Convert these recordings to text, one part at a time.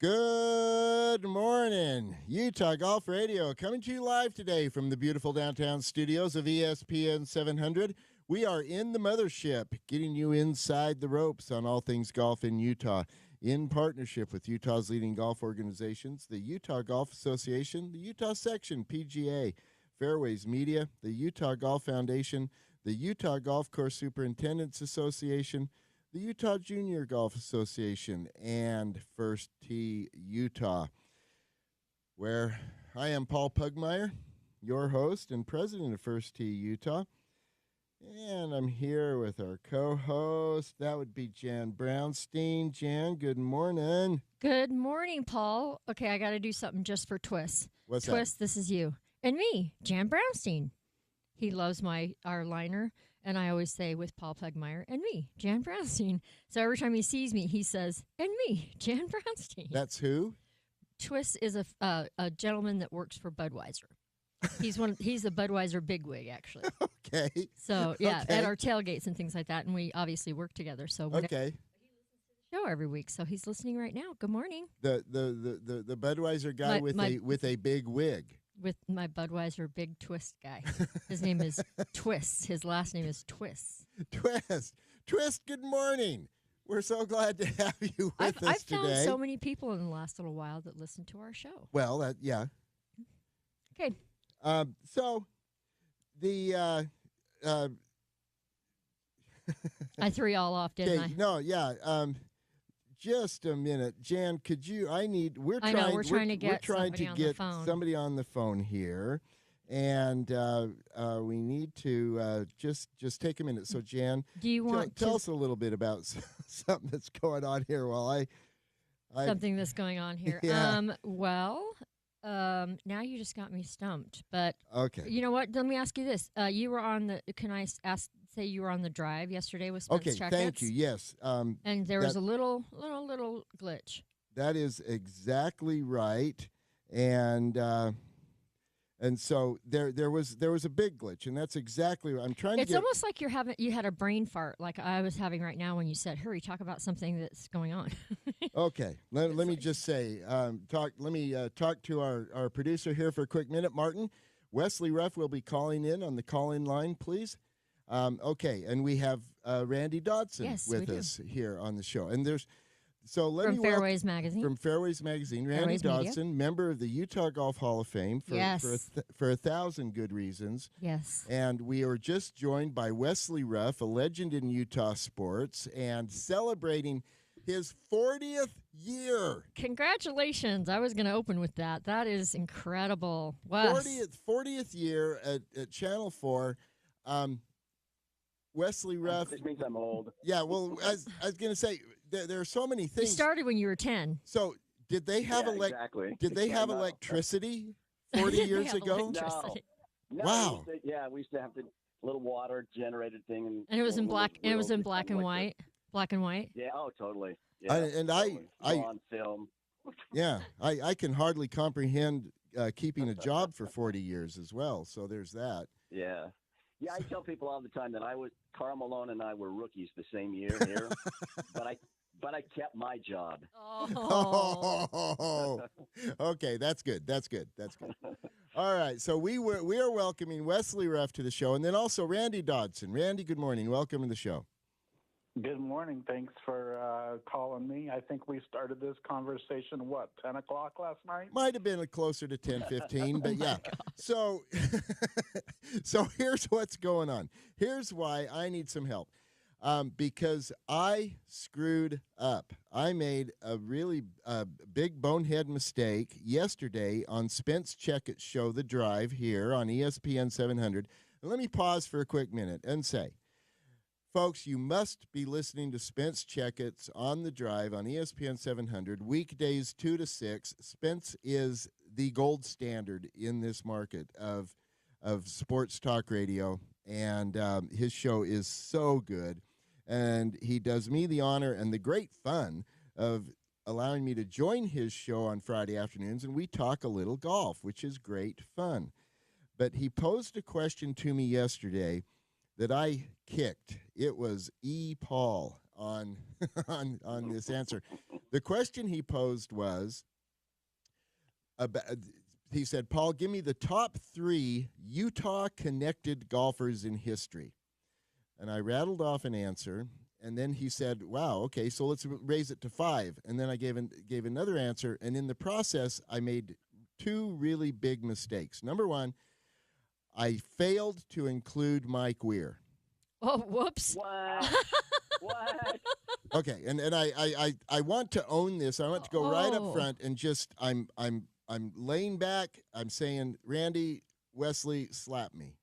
Good morning. Utah Golf Radio coming to you live today from the beautiful downtown studios of ESPN 700. We are in the mothership, getting you inside the ropes on all things golf in Utah, in partnership with Utah's leading golf organizations, the Utah Golf Association, the Utah Section, PGA, Fairways Media, the Utah Golf Foundation, the Utah Golf Course Superintendents Association, the Utah Junior Golf Association, and First Tee Utah, where I am Paul Pugmire, your host and president of First Tee Utah. And I'm here with our co-host. That would be Jan Brownstein. Jan, good morning. Good morning, Paul. Okay, I got to do something just for Twist. What's Twist, this is you. And me, Jan Brownstein. He loves our liner, and I always say with Paul Pugmire, and me, Jan Brownstein. So every time he sees me, he says, and me, Jan Brownstein. That's who? Twist is a gentleman that works for Budweiser. He's a Budweiser bigwig, actually. Okay. So, yeah, Okay. at our tailgates and things like that, and we obviously work together. So we Okay. show every week. So he's listening right now. Good morning. The Budweiser guy with a big wig. With my Budweiser big Twist guy. His name is Twist. His last name is Twist. Twist, good morning. We're so glad to have you with us I've found today. so many people in the last little while that listen to our show. Well, yeah. Okay. So the I threw you all off, didn't I? no, yeah. Just a minute, Jan. Could you? We're trying to get somebody on the phone here, and we need to just take a minute. So, Jan, do you want tell us a little bit about something that's going on here while I something that's going on here? Yeah. Now you just got me stumped. But okay. You know what? Let me ask you this: you were on the. Can I say you were on the drive yesterday with Spence Okay, Checkets? thank you. Yes. And there was a little glitch. That is exactly right, and so there was a big glitch, and that's exactly what I'm trying to. It's almost like you had a brain fart, like I was having right now when you said, "Hurry, talk about something that's going on." Okay, let me just say, talk to our producer here for a quick minute, Martin. Wesley Ruff will be calling in on the call-in line, please. Okay, and we have Randy Dodson with us here on the show, and there's. So let from me Fairways Magazine. From Fairways Magazine, Randy Fairways Dodson, Media. member of the Utah Golf Hall of Fame for 1,000 good reasons. Yes. And we are just joined by Wesley Ruff, a legend in Utah sports, and celebrating his 40th year. Congratulations. I was going to open with that. That is incredible. Wes. 40th year at Channel 4. Wesley Ruff. This means I'm old. Yeah, well, as I was going to say, there are so many things. You started when you were 10. So did they have exactly. Did they have electricity 40 years ago? Electricity? No, Wow. We used to have the little water generated thing, And it was in black. And it was in black and white. Black and white. Yeah. Oh, totally. Yeah. I on film. Yeah, I can hardly comprehend keeping a job for 40 years as well. So there's that. Yeah. Yeah, I tell people all the time that Karl Malone and I were rookies the same year here, but I kept my job. Oh. Okay, that's good. That's good. All right, so we are welcoming Wesley Ruff to the show, and then also Randy Dodson. Randy, good morning. Welcome to the show. Good morning. Thanks for calling me. I think we started this conversation, 10 o'clock last night? Might have been closer to 10:15, but yeah. So here's what's going on. Here's why I need some help. Because I screwed up. I made a really big bonehead mistake yesterday on Spence Checkett's show, The Drive, here on ESPN 700. And let me pause for a quick minute and say, folks, you must be listening to Spence Checkett's on The Drive on ESPN 700, weekdays 2 to 6. Spence is the gold standard in this market of sports talk radio, and his show is so good. And he does me the honor and the great fun of allowing me to join his show on Friday afternoons, and we talk a little golf, which is great fun. But he posed a question to me yesterday that I kicked. It was Paul. on on this answer. The question he posed was about, he said, Paul, give me the top 3 Utah connected golfers in history. And I rattled off an answer, and then he said, wow, okay, so let's raise it to 5. And then I gave another answer, and in the process, I made 2 really big mistakes. Number 1, I failed to include Mike Weir. Oh, whoops. What? What? Okay, and I want to own this. I want to go right up front and just I'm laying back. I'm saying, Randy, Wesley, slap me.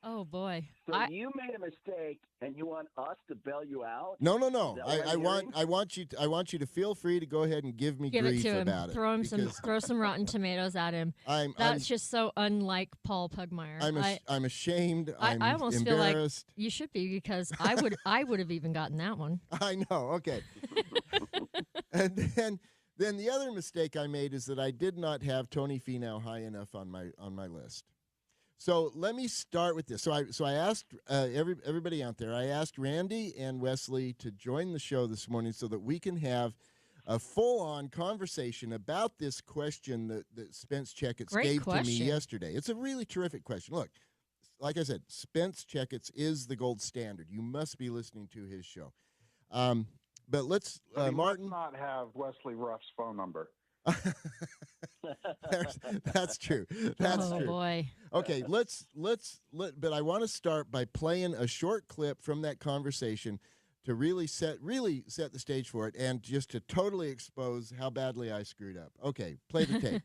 Oh boy. So you made a mistake, and you want us to bail you out? No. Is that what I'm hearing? I want you to feel free to go ahead and give me Give it grief to him. about it. Throw some rotten tomatoes at him. That's just so unlike Paul Pugmire. I'm ashamed. I'm I almost feel like embarrassed. you should be, because I would have even gotten that one. I know. Okay. And then the other mistake I made is that I did not have Tony Finau high enough on my list. So let me start with this. So I asked everybody out there. I asked Randy and Wesley to join the show this morning so that we can have a full-on conversation about this question that Spence Checketts gave to me yesterday. It's a really terrific question. Look, like I said, Spence Checketts is the gold standard. You must be listening to his show. But let's, Martin. Must not have Wesley Ruff's phone number. That's true. That's true. Oh boy. Okay, but I want to start by playing a short clip from that conversation to really set the stage for it, and just to totally expose how badly I screwed up. Okay, play the tape.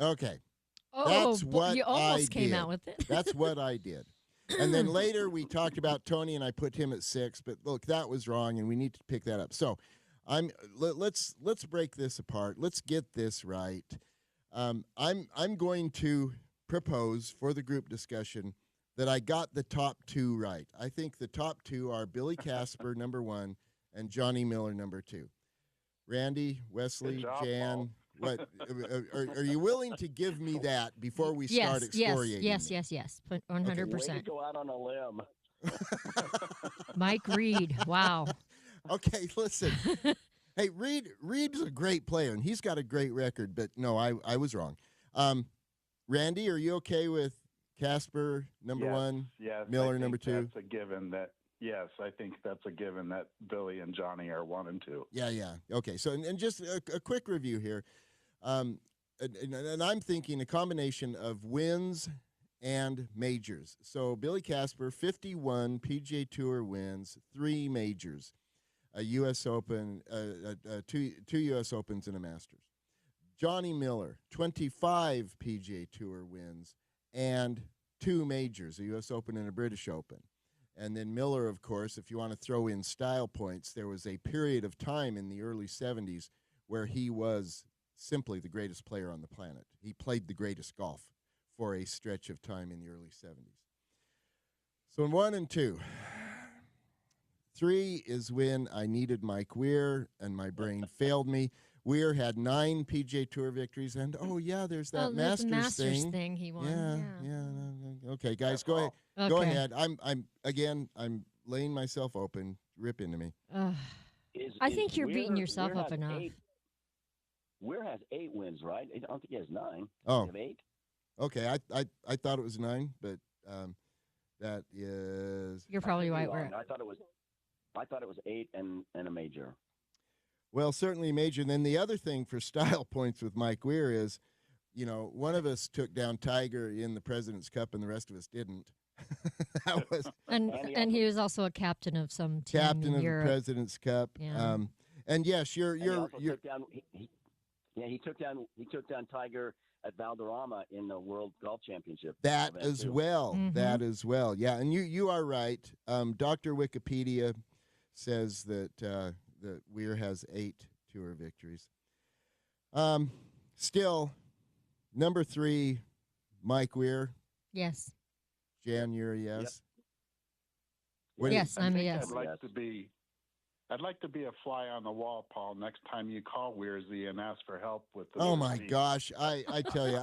Okay. That's what you almost I came did. out with it. That's what I did. And then later we talked about Tony, and I put him at 6. But look, that was wrong, and we need to pick that up. So let's break this apart. Let's get this right. I'm going to propose for the group discussion that I got the top 2 right. I think the top 2 are Billy Casper, number 1, and Johnny Miller, number 2. Randy, Wesley, Good job, Jan. Paul. What are you willing to give me that before we start excoriating? Yes. Way 100%. to go out on a limb. Mike Reed. Wow. Okay, listen. Hey, Reed's a great player, and he's got a great record, but no, I was wrong. Randy, are you okay with Casper, number 1, yes, Miller, I number think 2? That's a given yes, I think that's a given that Billy and Johnny are 1 and 2. Yeah. Okay, so and just a quick review here. And I'm thinking a combination of wins and majors. So Billy Casper, 51 PGA Tour wins, 3 majors, a U.S. Open, 2 U.S. Opens, and a Masters. Johnny Miller, 25 PGA Tour wins and 2 majors, a U.S. Open and a British Open. And then Miller, of course, if you want to throw in style points, there was a period of time in the early 70s where he was simply the greatest player on the planet. He played the greatest golf for a stretch of time in the early 70s. So in 1 and 2, 3 is when I needed Mike Weir and my brain failed me. Weir had 9 PGA Tour victories, and there's that Masters thing he won. Yeah. Okay, guys, go ahead. Okay. Go ahead. I'm laying myself open. Rip into me. I think you're beating yourself up enough. Weir has 8 wins, right? I don't think he has 9. Oh. He have 8? Okay, I thought it was 9, but that is. You're probably right. I thought it was 8 and a major. Well, certainly major. And then the other thing for style points with Mike Weir is you know, one of us took down Tiger in the President's Cup, and the rest of us didn't. That was And he was also a captain of some team captain in of the Europe. President's Cup. Yeah. And yes, And he also you're took down. He took down Tiger at Valderrama in the World Golf Championship. that event, as too. well. Mhm. That as well. Yeah, and you are right. Dr. Wikipedia says that that Weir has 8 tour victories. Still, number 3, Mike Weir. Yes. Jan, you're a yes. Yeah. What do you- Yes, I I'm a think yes. I'd like to be a fly on the wall, Paul. Next time you call Weirzy and ask for help with the. Oh my routine. gosh! I tell you,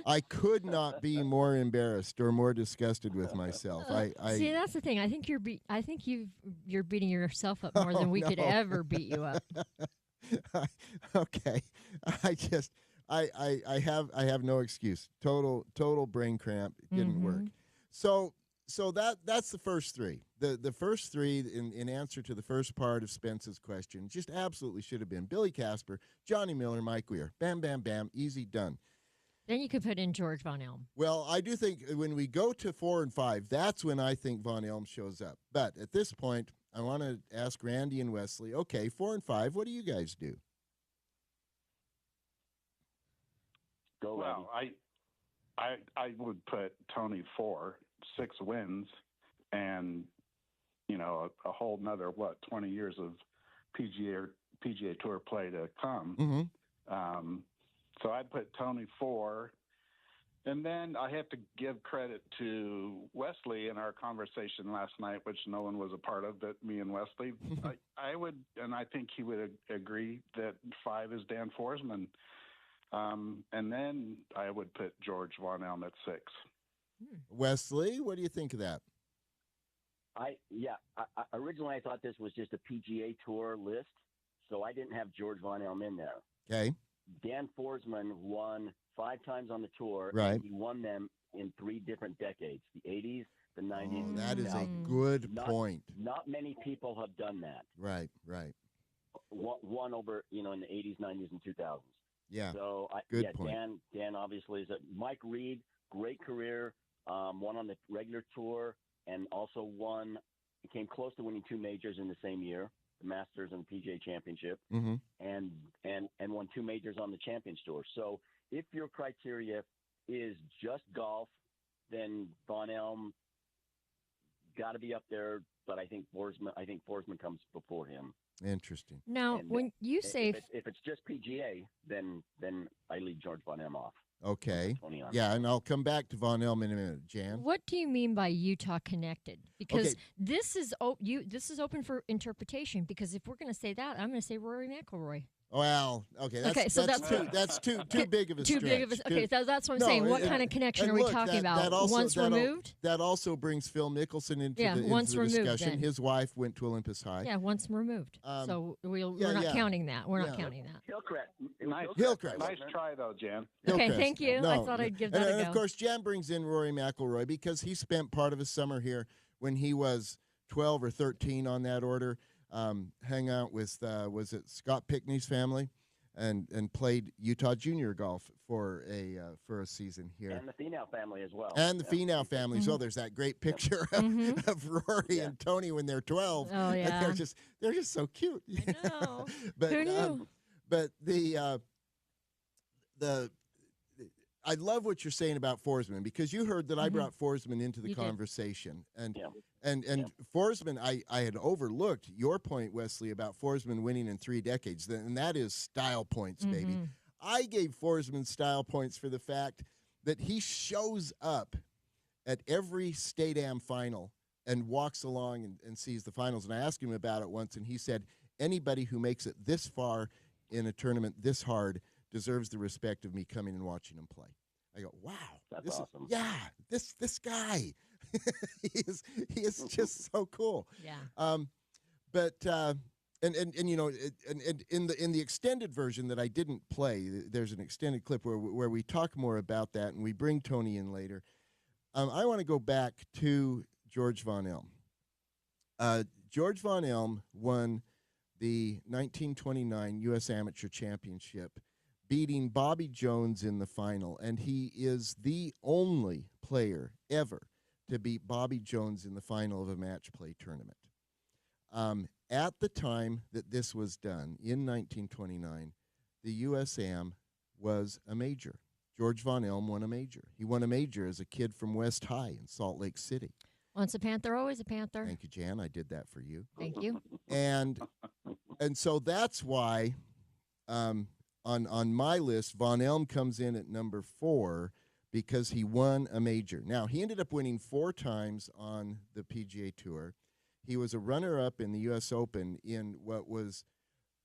I could not be more embarrassed or more disgusted with myself. See, that's the thing. I think you're beating yourself up more than we could no. ever beat you up. Okay, I have no excuse. Total brain cramp. It didn't work. Mhm. So that's the first 3. The first 3 in answer to the first part of Spence's question just absolutely should have been Billy Casper, Johnny Miller, Mike Weir. Bam, bam, bam. Easy done. Then you could put in George Von Elm. Well, I do think when we go to 4 and 5, that's when I think Von Elm shows up. But at this point, I want to ask Randy and Wesley, okay, 4 and 5, what do you guys do? Go, Well, I would put Tony 4, 6 wins, and a whole nother 20 years of PGA Tour play to come. Mm-hmm. So I'd put Tony 4, and then I have to give credit to Wesley in our conversation last night, which no one was a part of, but me and Wesley. I would, and I think he would agree that 5 is Dan Forsman. And then I would put George Von Elm at 6. Wesley, what do you think of that? Originally I thought this was just a PGA Tour list, so I didn't have George Von Elm in there. Okay. Dan Forsman won 5 times on the tour. Right. And he won them in 3 different decades: the 80s, the 90s. Oh, that is a Mm. good Not- point. Not many people have done that. Right. Won over, in the 80s, 90s, and 2000s. Yeah. So Good point. Dan obviously is Mike Reed, great career, won on the regular tour, and also came close to winning 2 majors in the same year, the Masters and the PGA Championship, Mm-hmm. and won 2 majors on the Champions Tour. So if your criteria is just golf, then Von Elm got to be up there. But I think Forsman comes before him. Interesting. Now, And when you say if it's just PGA, then I leave George Von Elm off. Okay. 20 on. Yeah, and I'll come back to Von Elm in a minute. Jan? what do you mean by Utah connected? Because Okay. this is open for interpretation. Because if we're going to say that, I'm going to say Rory McIlroy. Well, okay. That's, Okay, so that's too big of a Too stretch. big of a. Okay, that's what I'm No, saying. What and- kind of connection and are we look, talking that about? also- Once that'll- removed? That also brings Phil Mickelson into Yeah, the, once into the removed, discussion. then. His wife went to Olympus High. Yeah, once removed. So we're not yeah. counting that. We're Yeah. not counting that. Hillcrest. Hillcrest. Nice try, though, Jan. Okay, Hillcrest. thank you. I No, thought I'd give and, that a and go. of course, Jan brings in Rory McIlroy because he spent part of his summer here when he was 12 or 13 on that order. Hang out with was it Scott Pickney's family, and played Utah Junior golf for a season here. And the Finau family as well. And the Yeah. Finau family. So there's that great picture of Rory and Tony when they're 12. Oh, And yeah. they're just so cute. I know. But Who knew? but the I love what you're saying about Forsman because you heard that I brought Forsman into the You did. conversation and Yeah. and Forsman I had overlooked your point, Wesley, about Forsman winning in 3 decades, and that is style points, baby. Mhm. I gave Forsman style points for the fact that he shows up at every State Am final and walks along and sees the finals. And I asked him about it once, and he said, anybody who makes it this far in a tournament this hard deserves the respect of me coming and watching him play. I go, wow. That's awesome. This guy. he is just so cool. Yeah. But and you know, and in the extended version that I didn't play, there's an extended clip where we talk more about that, and we bring Tony in later. I want to go back to George Von Elm. George Von Elm won the 1929 U.S. Amateur Championship, beating Bobby Jones in the final, and he is the only player ever to beat Bobby Jones in the final of a match play tournament. At the time that this was done, in 1929, the USAM was a major. George Von Elm won a major. He won a major as a kid from West High in Salt Lake City. Once a Panther, always a Panther. Thank you, Jan. I did that for you. Thank you. And so that's why on my list, Von Elm comes in at number 4 because he won a major. Now, he ended up winning 4 times on the PGA Tour. He was a runner-up in the U.S. Open in what was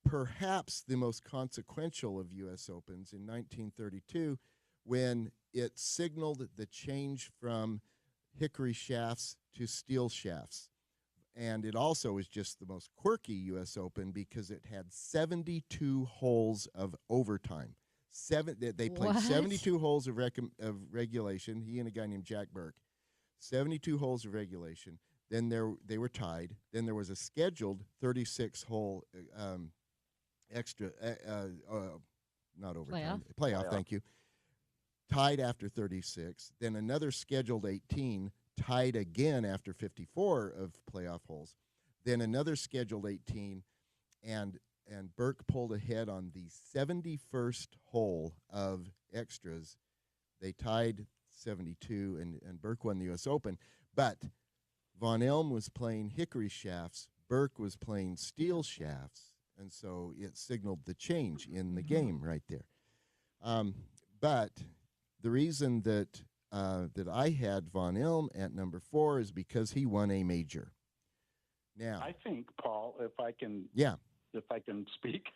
perhaps the most consequential of U.S. Opens in 1932, when it signaled the change from hickory shafts to steel shafts. And it also was just the most quirky U.S. Open because it had 72 holes of overtime. They played What? 72 holes of regulation, he and a guy named Jack Burke. 72 holes of regulation. Then they were tied. Then there was a scheduled 36-hole extra, not overtime. Playoff, thank you. Tied after 36. Then another scheduled 18, tied again after 54 of playoff holes. Then another scheduled 18, and Burke pulled ahead on the 71st hole of extras. They tied 72, and Burke won the U.S. Open. But Von Elm was playing hickory shafts. Burke was playing steel shafts, and so it signaled the change in the game right there. But the reason that I had Von Elm at number 4 is because he won a major. Now, I think, Paul, if I can speak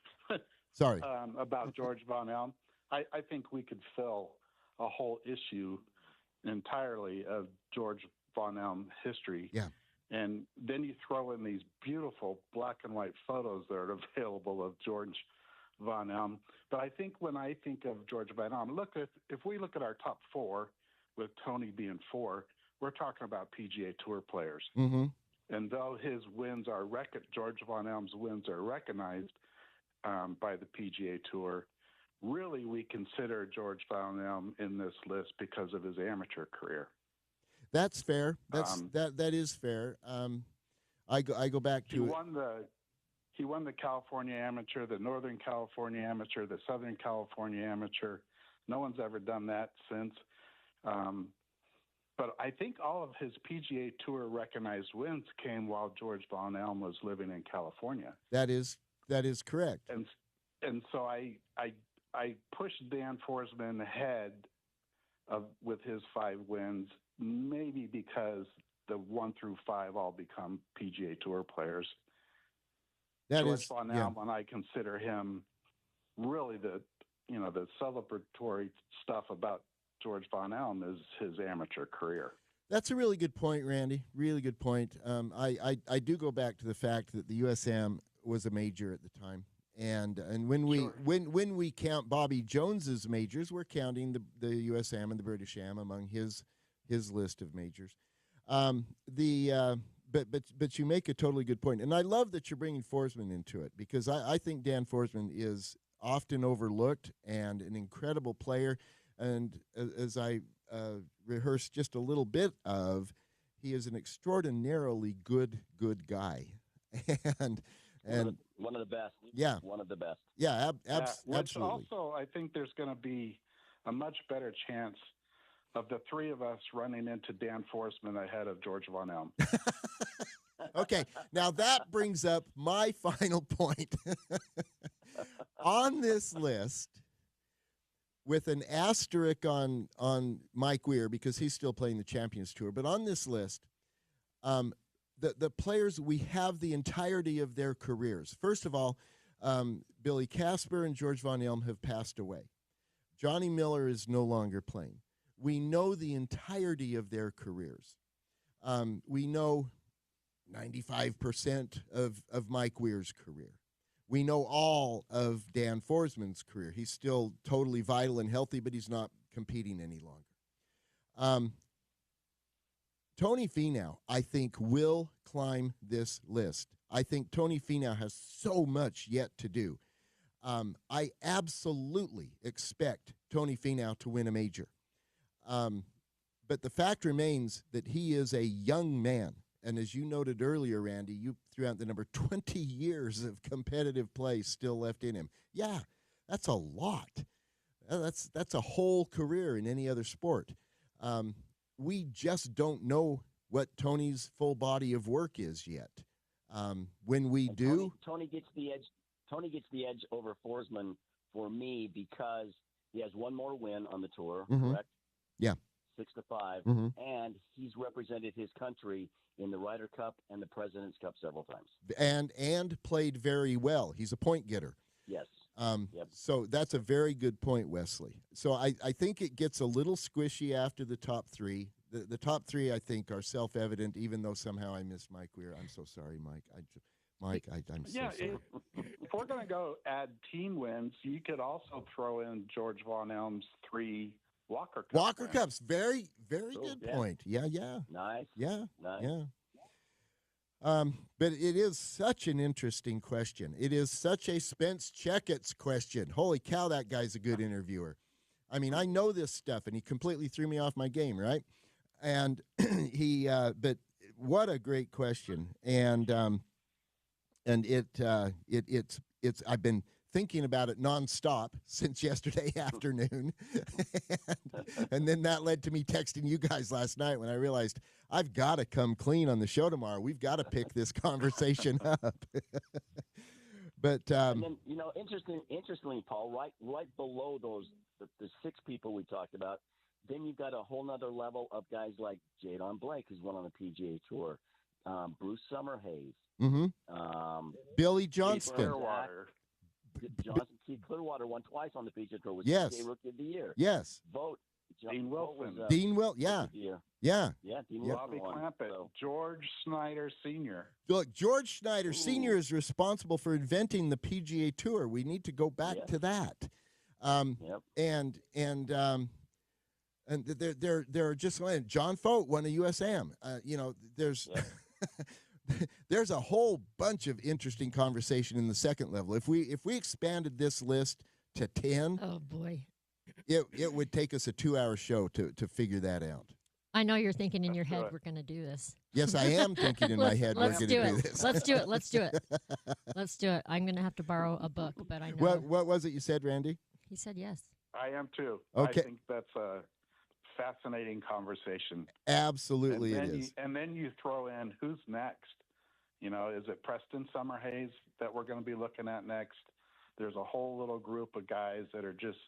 sorry. About George Von Elm, I think we could fill a whole issue entirely of George Von Elm history. Yeah. And then you throw in these beautiful black and white photos that are available of George Von Elm. But I think when I think of George Von Elm, if we look at our top 4, with Tony being 4, we're talking about PGA Tour players. Mm-hmm. And though his wins are George Von Elm's wins are recognized by the PGA Tour, really we consider George Von Elm in this list because of his amateur career. That's fair. That is fair. I go back to he won the California Amateur, the Northern California Amateur, the Southern California Amateur. No one's ever done that since. But I think all of his PGA Tour recognized wins came while George Von Elm was living in California. That is correct. And so I pushed Dan Forsman ahead with his 5 wins, maybe because the 1 through 5 all become PGA Tour players. George Von Elm, and I consider him really the celebratory stuff about George Von Elm is his amateur career. That's a really good point, Randy. Really good point. I do go back to the fact that the USAM was a major at the time, and when we count Bobby Jones's majors, we're counting the USAM and the British Am among his list of majors. But you make a totally good point, and I love that you're bringing Forsman into it because I think Dan Forsman is often overlooked and an incredible player. And as I rehearsed just a little bit of, he is an extraordinarily good guy, and one of the best. Yeah, one of the best. Yeah, Which absolutely. Also, I think there's going to be a much better chance of the 3 of us running into Dan Forsman ahead of George Von Elm. Okay, now that brings up my final point. On this list, with an asterisk on Mike Weir because he's still playing the Champions Tour, but on this list, the players, we have the entirety of their careers. First of all, Billy Casper and George Von Elm have passed away. Johnny Miller is no longer playing. We know the entirety of their careers. We know 95% of Mike Weir's career. We know all of Dan Forsman's career. He's still totally vital and healthy, but he's not competing any longer. Tony Finau, I think, will climb this list. I think Tony Finau has so much yet to do. I absolutely expect Tony Finau to win a major. But the fact remains that he is a young man. And as you noted earlier, Randy, you threw out the number 20 years of competitive play still left in him. Yeah, that's a lot. That's a whole career in any other sport. We just don't know what Tony's full body of work is yet. When we do, Tony gets the edge. Tony gets the edge over Forsman for me because he has one more win on the tour. Mhm. Correct? Yeah. 6-5, Mhm. and he's represented his country in the Ryder Cup and the President's Cup several times. and played very well. He's a point getter. Yes. Yep. So that's a very good point, Wesley. So I think it gets a little squishy after the top three. The top three, I think, are self-evident, even though somehow I missed Mike Weir. I'm so sorry, Mike. I'm so Yeah, sorry. if we're going to go add team wins, you could also throw in George Von Elm's 3 Walker Cup Walker wins. Cups, very, very Oh, good yeah. point. Yeah. Nice. Yeah. Nice. But it is such an interesting question. It is such a Spence Checketts question. Holy cow, that guy's a good interviewer. I mean, I know this stuff, and he completely threw me off my game, right? And but what a great question. And it's I've been thinking about it nonstop since yesterday afternoon. and then that led to me texting you guys last night when I realized I've got to come clean on the show tomorrow. We've got to pick this conversation up. But And then, interestingly, Paul, right below the 6 people we talked about, then you've got a whole nother level of guys like Jadon Blake, who's won on the PGA Tour, Bruce Summerhays, Billy Keith Johnston. Clearwater. Keith Clearwater won twice on the PGA Tour, was Yes. PGA Rookie of the Year. Yes. Dean Dean Wilson. Was, Dean Will. Yeah. Rookie of the Year. Yeah. Yeah, Dean Bobby Wilson won. Clampett, So, George Snyder Sr. Look, George Schneider Ooh. Sr. is responsible for inventing the PGA Tour. We need to go back Yes. to that. yep. And there are just John Fote won a USAM. There's Yep. there's a whole bunch of interesting conversation in the second level. If we expanded this list to 10, Oh boy. it would take us a 2-hour show to figure that out. I know you're thinking in your Let's do head it. we're going to do this. Yes, I am thinking in my head we're Let's going do to do it. this. Let's do it. Let's do it. Let's do it. I'm going to have to borrow a book, but I know What was it you said, Randy? he said yes. I am too. Okay. I think that's a fascinating conversation. Absolutely, and it then is. and then you throw in who's next. Is it Preston Summerhays that we're going to be looking at next? There's a whole little group of guys that are just,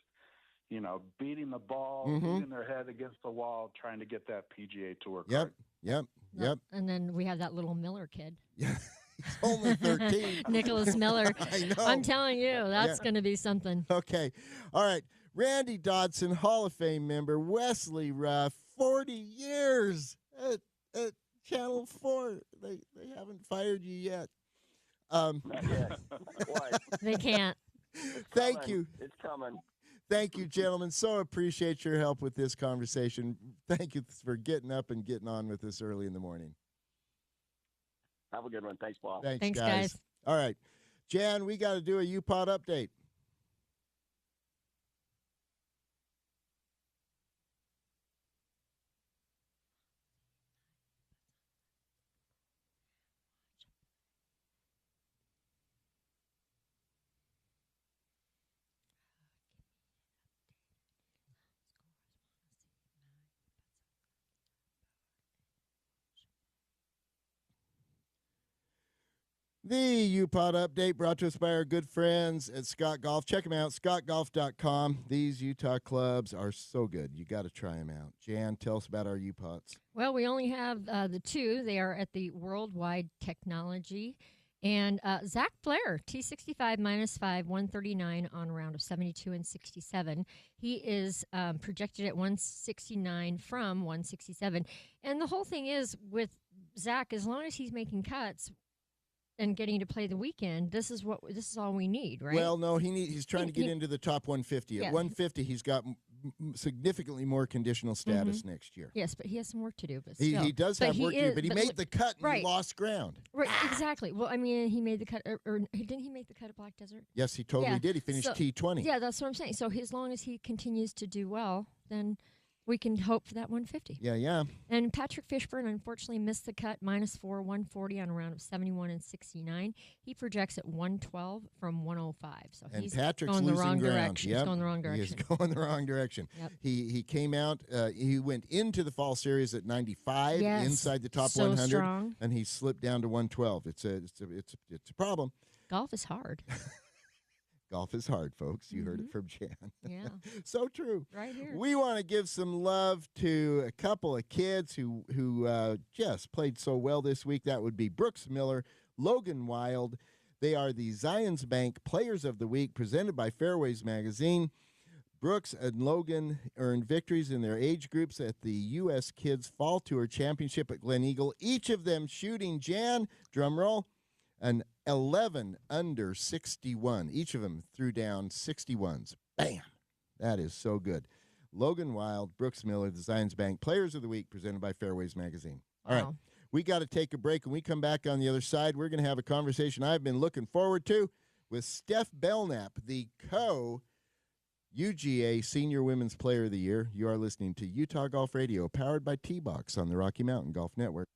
beating the ball, Mhm. beating their head against the wall, trying to get that PGA Tour Yep, card. yep, yep. And then we have that little Miller kid, Yeah, he's only 13. Nicholas Miller. I know. I'm telling you, that's Yeah. going to be something. Okay. All right. Randy Dodson, Hall of Fame member. Wesley Ruff, 40 years at Channel 4. They haven't fired you yet. Not yet. Not quite. They can't. It's Thank coming. you. It's coming. Thank you, gentlemen. So appreciate your help with this conversation. Thank you for getting up and getting on with us early in the morning. Have a good one. Thanks, Paul. Thanks, guys. All right. Jan, we got to do a UPod update. The UPod update brought to us by our good friends at Scott Golf. Check them out, scottgolf.com. These Utah clubs are so good. You got to try them out. Jan, tell us about our UPods. Well, we only have the 2. They are at the Worldwide Technology. And Zach Blair, T65 -5, 139 on a round of 72 and 67. He is projected at 169 from 167. And the whole thing is with Zach, as long as he's making cuts and getting to play the weekend, this is all we need, right? Well, no, he's trying to get into the top 150. At Yeah. 150, he's got significantly more conditional status next year. Yes, but he has some work to do. But He, still. he does But have he work to do, is- but he but made look- the cut and he right. lost ground. Right, exactly. Well, I mean, he made the cut, or didn't he make the cut at Black Desert? Yes, he totally Yeah, did. He finished so- T20. Yeah, that's what I'm saying. So as long as he continues to do well, then we can hope for that 150. Yeah. And Patrick Fishburne unfortunately missed the cut, -4, 140 on a round of 71 and 69. He projects at 112 from 105. So And he's Patrick's going the losing wrong ground. direction. Yep. He's going the wrong He is direction. going the wrong direction. Yep. He came out. He went into the fall series at 95 Yes, inside the top so 100, strong. and he slipped down to 112. It's a problem. Golf is hard. Golf is hard, folks. You heard it Mhm. from Jan. Yeah, So true. right here. We want to give some love to a couple of kids who just played so well this week. That would be Brooks Miller, Logan Wild. They are the Zions Bank Players of the Week, presented by Fairways Magazine. Brooks and Logan earned victories in their age groups at the U.S. Kids Fall Tour Championship at Glen Eagle, each of them shooting, Jan, drum roll, an 11 under 61. Each of them threw down 61s. Bam! That is so good. Logan Wild, Brooks Miller, the Zions Bank Players of the Week, presented by Fairways Magazine. All right, Wow. we got to take a break. When we come back on the other side, we're going to have a conversation I've been looking forward to with Steph Belknap, the UGA Senior Women's Player of the Year. You are listening to Utah Golf Radio, powered by T-Box on the Rocky Mountain Golf Network.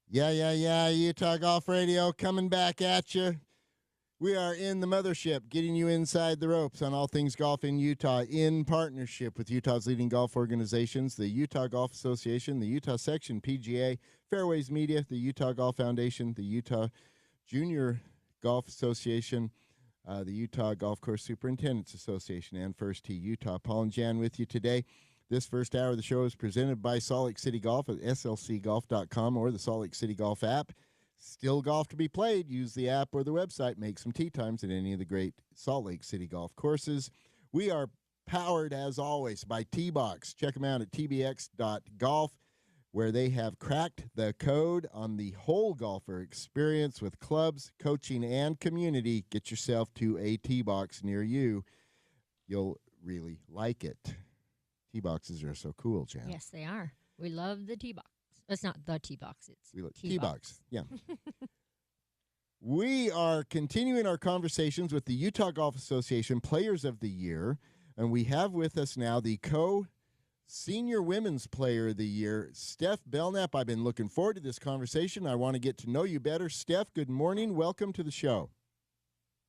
Yeah. Utah Golf Radio coming back at you. We are in the mothership, getting you inside the ropes on all things golf in Utah in partnership with Utah's leading golf organizations, the Utah Golf Association, the Utah Section PGA, Fairways Media, the Utah Golf Foundation, the Utah Junior Golf Association, the Utah Golf Course Superintendents Association, and First Tee Utah. Paul and Jan with you today. This first hour of the show is presented by Salt Lake City Golf at slcgolf.com or the Salt Lake City Golf app. Still golf to be played. Use the app or the website. Make some tee times at any of the great Salt Lake City golf courses. We are powered, as always, by T-Box. Check them out at tbx.golf, where they have cracked the code on the whole golfer experience with clubs, coaching, and community. Get yourself to a T-Box near you. You'll really like it. T-Boxes are so cool, Jan. Yes, they are. We love the T-Box. It's not the T-Box. It's T-Box. Yeah. We are continuing our conversations with the Utah Golf Association Players of the Year, and we have with us now the Senior Women's Player of the Year, Steph Belknap. I've been looking forward to this conversation. I want to get to know you better. Steph, good morning. Welcome to the show.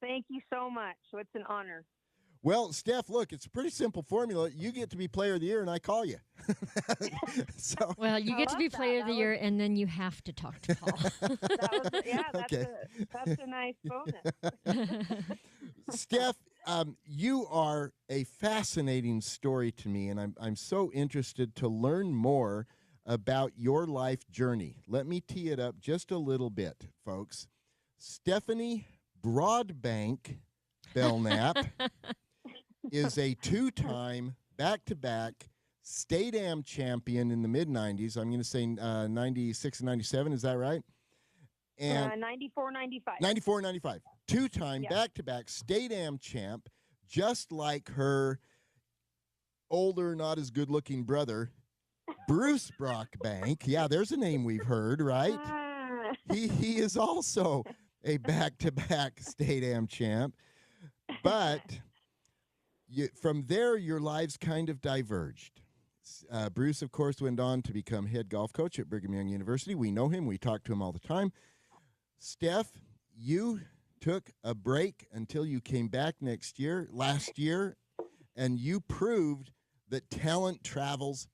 Thank you so much. So it's an honor. Well, Steph, look, it's a pretty simple formula. You get to be Player of the Year, and I call you. Well, you get to be Player of the Year, and then you have to talk to Paul. That's a nice bonus. Steph, you are a fascinating story to me, and I'm so interested to learn more about your life journey. Let me tee it up just a little bit, folks. Stephanie Broadbank Belknap is a two-time back-to-back State Am champion in the mid-'90s. I'm going to say 96 and 97. Is that right? And 94, 95. 94, 95. Two-time back-to-back State Am champ, just like her older, not as good-looking brother, Bruce Brockbank. Yeah, there's a name we've heard, right? He is also a back-to-back State Am champ. But from there, your lives kind of diverged. Bruce, of course, went on to become head golf coach at Brigham Young University. We know him. We talk to him all the time. Steph, you took a break until you came back last year, and you proved that talent travels,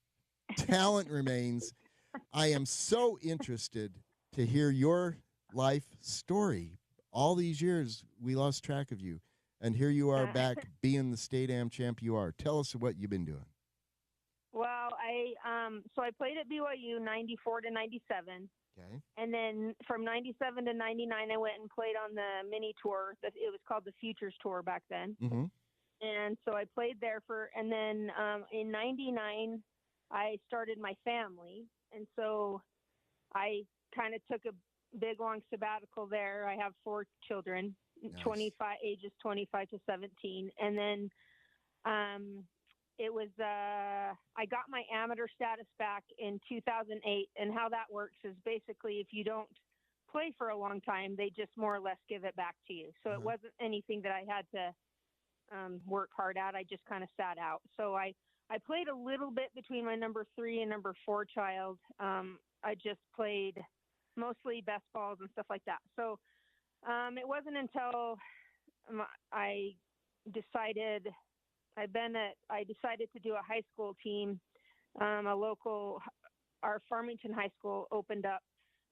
talent remains. I am so interested to hear your life story. All these years, we lost track of you. And here you are back being the State Am champ you are. Tell us what you've been doing. Well, I played at BYU 94 to 97. Okay. And then from 97 to 99, I went and played on the mini tour. It was called the Futures Tour back then. Mm-hmm. And so I played there and then in 99, I started my family. And so I kind of took a big, long sabbatical there. I have 4 children. Nice. Ages 25 to 17. And then it was I got my amateur status back in 2008. And how that works is basically if you don't play for a long time, they just more or less give it back to you. So it wasn't anything that I had to work hard at. I just kind of sat out. So I played a little bit between my number 3 and number 4 child. I just played mostly best balls and stuff like that. So it wasn't until I decided to do a high school team. Our Farmington High School opened up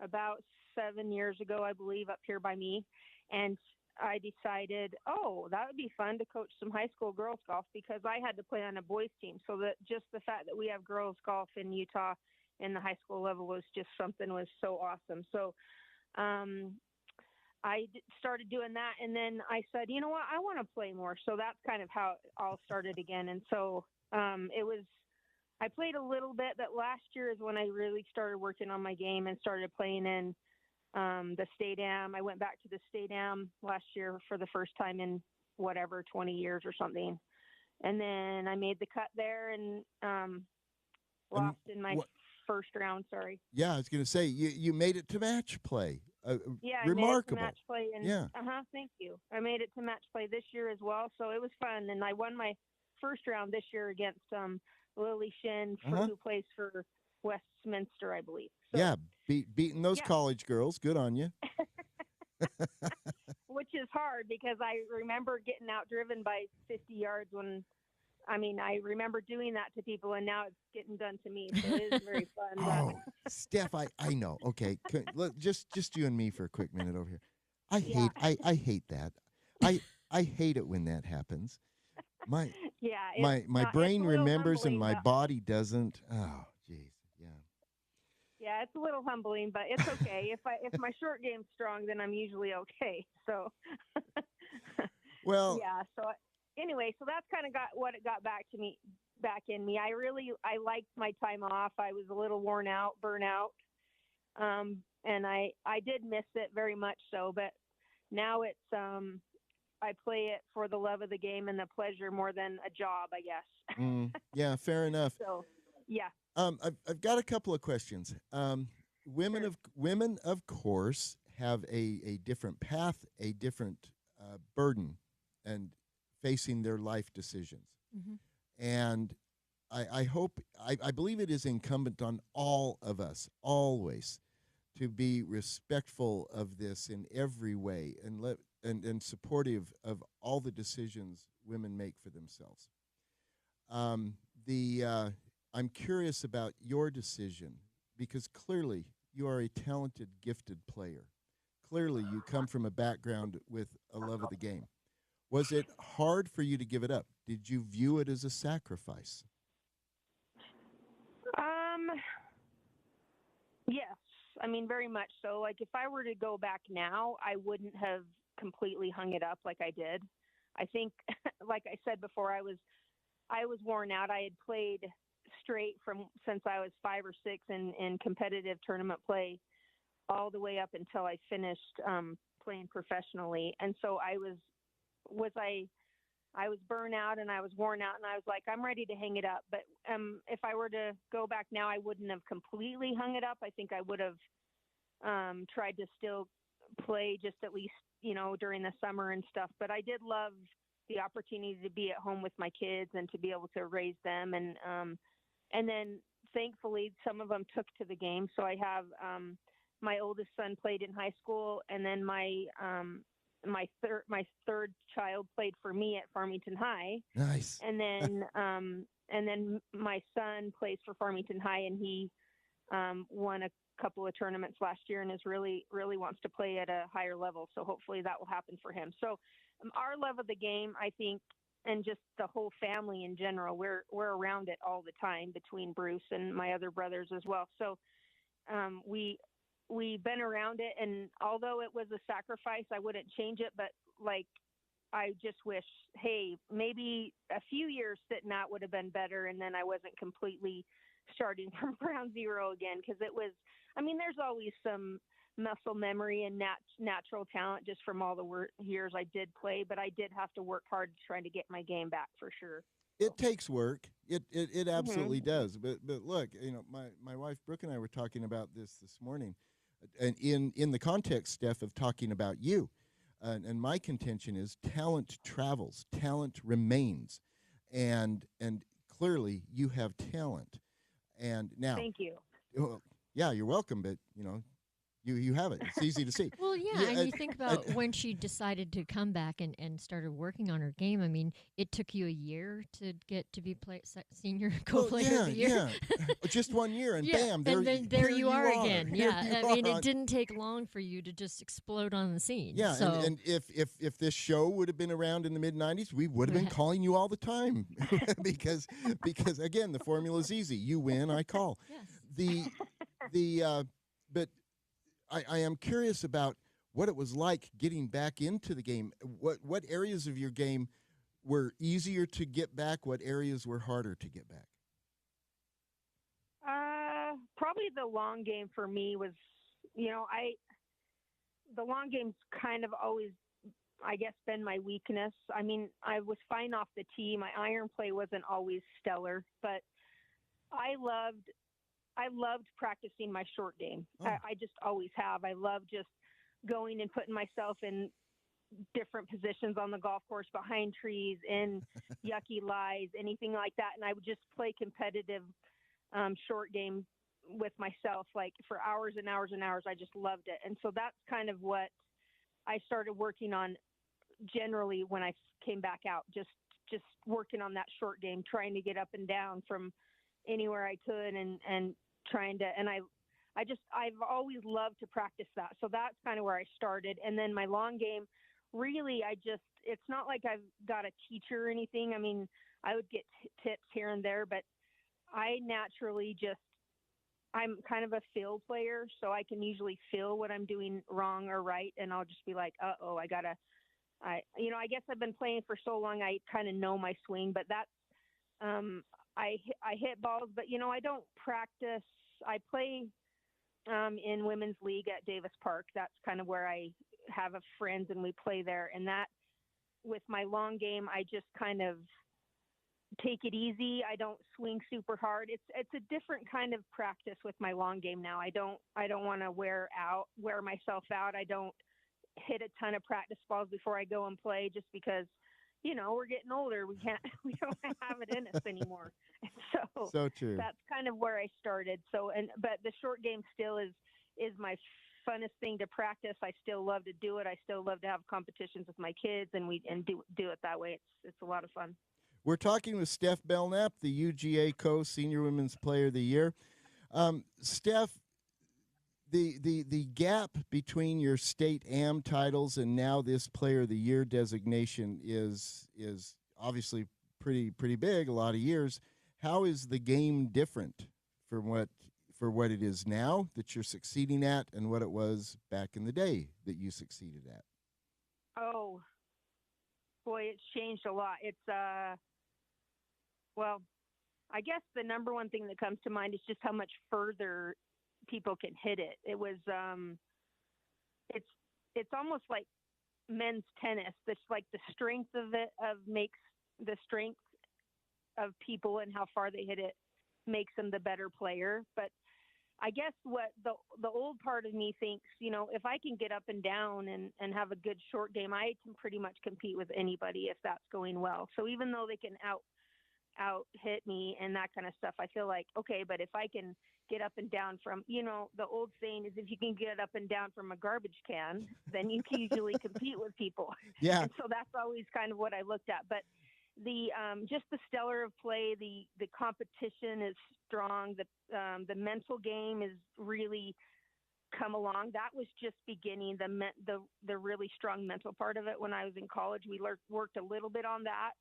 about 7 years ago, I believe, up here by me. And I decided, that would be fun to coach some high school girls golf because I had to play on a boys team. So that just the fact that we have girls golf in Utah in the high school level was so awesome. So, I started doing that, and then I said, you know what, I want to play more. So that's kind of how it all started again. And so I played a little bit, but last year is when I really started working on my game and started playing in the State Am. I went back to the State Am last year for the first time in 20 years or something. And then I made the cut there and lost in my first round, sorry. Yeah, I was going to say, you made it to match play. Remarkable. I made it to match play. And, thank you. I made it to match play this year as well, so it was fun. And I won my first round this year against Lily Shin, who plays for Westminster, I believe. Yeah, beating those Yeah. college girls. Good on you. Which is hard because I remember getting outdriven by 50 yards I remember doing that to people, and now it's getting done to me. So it is very fun. Oh, Steph, I know. Okay, just you and me for a quick minute over here. I Yeah. hate that. I hate it when that happens. My Yeah. my it's brain a little remembers and humbling, my but- body doesn't. Oh, jeez. Yeah. Yeah, it's a little humbling, but it's okay. if my short game's strong, then I'm usually okay. So. Well, Yeah. So anyway, so that's kind of what it got back in me. I liked my time off. I was a little worn out, burnout, and I did miss it very much so. But now it's I play it for the love of the game and the pleasure more than a job, I guess. yeah, fair enough. So, yeah. I've got a couple of questions. Women of course have a different path, a different burden, and facing their life decisions. Mhm. And I believe it is incumbent on all of us always to be respectful of this in every way and supportive of all the decisions women make for themselves. I'm curious about your decision because clearly you are a talented, gifted player. Clearly you come from a background with a love of the game. Was it hard for you to give it up? Did you view it as a sacrifice? Yes. I mean, very much so. Like, if I were to go back now, I wouldn't have completely hung it up like I did. I think, like I said before, I was worn out. I had played straight since I was 5 or 6 in competitive tournament play, all the way up until I finished playing professionally. And so I was burnt out and I was worn out, and I was like, I'm ready to hang it up. But if I were to go back now, I wouldn't have completely hung it up. I think I would have tried to still play just at least, during the summer and stuff. But I did love the opportunity to be at home with my kids and to be able to raise them. And then thankfully some of them took to the game. So I have my oldest son played in high school, and then my third child played for me at Farmington High. Nice. And then my son plays for Farmington High, and he won a couple of tournaments last year and is really wants to play at a higher level. So hopefully that will happen for him. So our love of the game, I think, and just the whole family in general, we're around it all the time between Bruce and my other brothers as well. So we've been around it, and although it was a sacrifice, I wouldn't change it. But like, I just wish, hey, maybe a few years sitting out would have been better, and then I wasn't completely starting from ground zero again. Because there's always some muscle memory and natural talent just from all the years I did play, but I did have to work hard trying to get my game back for sure. It takes work. It absolutely does. But look, my wife Brooke and I were talking about this morning, and in the context, Steph, of talking about you, and my contention is talent travels, talent remains, and clearly you have talent, and now. Thank you. Well, yeah, you're welcome, but you have it. It's easy to see. Well, yeah, and you think about when she decided to come back and started working on her game. I mean, it took you a year to get to be senior co-player of the year. Yeah, just 1 year, and Yeah, bam, and there you are again. Here Yeah, you I mean, are. it didn't take long for you to just explode on the scene. Yeah, so. and if this show would have been around in the mid-'90s, we would have been calling you all the time because again, the formula's easy. You win, I call. Yes. But I am curious about what it was like getting back into the game. What areas of your game were easier to get back? What areas were harder to get back? Probably the long game for me was, the long game's kind of always, I guess, been my weakness. I mean, I was fine off the tee. My iron play wasn't always stellar, but I loved practicing my short game. Oh. I just always have. I love just going and putting myself in different positions on the golf course, behind trees, in yucky lies, anything like that. And I would just play competitive short game with myself, like for hours and hours and hours. I just loved it. And so that's kind of what I started working on generally when I came back out, just working on that short game, trying to get up and down from anywhere I could and trying to, and I've always loved to practice that. So that's kind of where I started. And then my long game, really, it's not like I've got a teacher or anything. I mean, I would get tips here and there, but I naturally I'm kind of a feel player, so I can usually feel what I'm doing wrong or right. And I'll just be like, I guess I've been playing for so long, I kind of know my swing, but that's, I hit balls, but I don't practice. I play, in women's league at Davis Park. That's kind of where I have friends and we play there. And that with my long game, I just kind of take it easy. I don't swing super hard. It's a different kind of practice with my long game now. I don't want to wear myself out. I don't hit a ton of practice balls before I go and play just because, we're getting older. We don't have it in us anymore. So true. That's kind of where I started. But the short game still is my funnest thing to practice. I still love to do it. I still love to have competitions with my kids and do it that way. It's a lot of fun. We're talking with Steph Belknap, the UGA Co Senior Women's Player of the Year. Steph, the gap between your state AM titles and now this Player of the Year designation is obviously pretty big. A lot of years. How is the game different from what it is now that you're succeeding at, and what it was back in the day that you succeeded at? Oh, boy, it's changed a lot. It's well, I guess the number one thing that comes to mind is just how much further people can hit it. It was, it's almost like men's tennis. That's like the strength of it makes the strength of people and how far they hit it makes them the better player. But I guess what the old part of me thinks, if I can get up and down and have a good short game, I can pretty much compete with anybody if that's going well. So even though they can out hit me and that kind of stuff, I feel like, okay, but if I can get up and down from, the old saying is if you can get up and down from a garbage can, then you can usually compete with people. Yeah. And so that's always kind of what I looked at. But the just the stellar of play, the competition is strong. The mental game is really come along. That was just beginning. The really strong mental part of it when I was in college. We worked a little bit on that.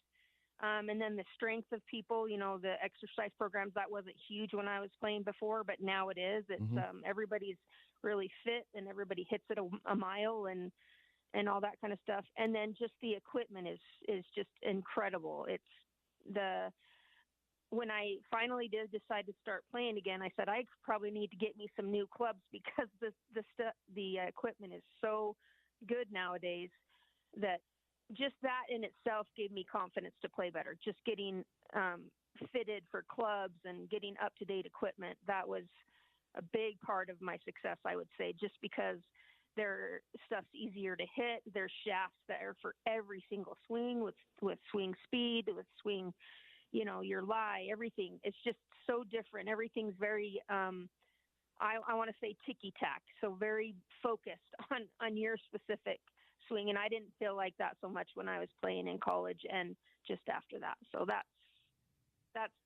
And then the strength of people, the exercise programs, that wasn't huge when I was playing before, but now it is. It's everybody's really fit and everybody hits it a mile and all that kind of stuff. And then just the equipment is just incredible. When I finally did decide to start playing again, I said, I probably need to get me some new clubs because the equipment is so good nowadays that just that in itself gave me confidence to play better. Just getting fitted for clubs and getting up-to-date equipment, that was a big part of my success, I would say, just because their stuff's easier to hit. There's shafts that are for every single swing with swing speed, with swing, your lie, everything. It's just so different. Everything's very, I want to say ticky-tack, so very focused on your specific swing, and I didn't feel like that so much when I was playing in college and just after that. So that's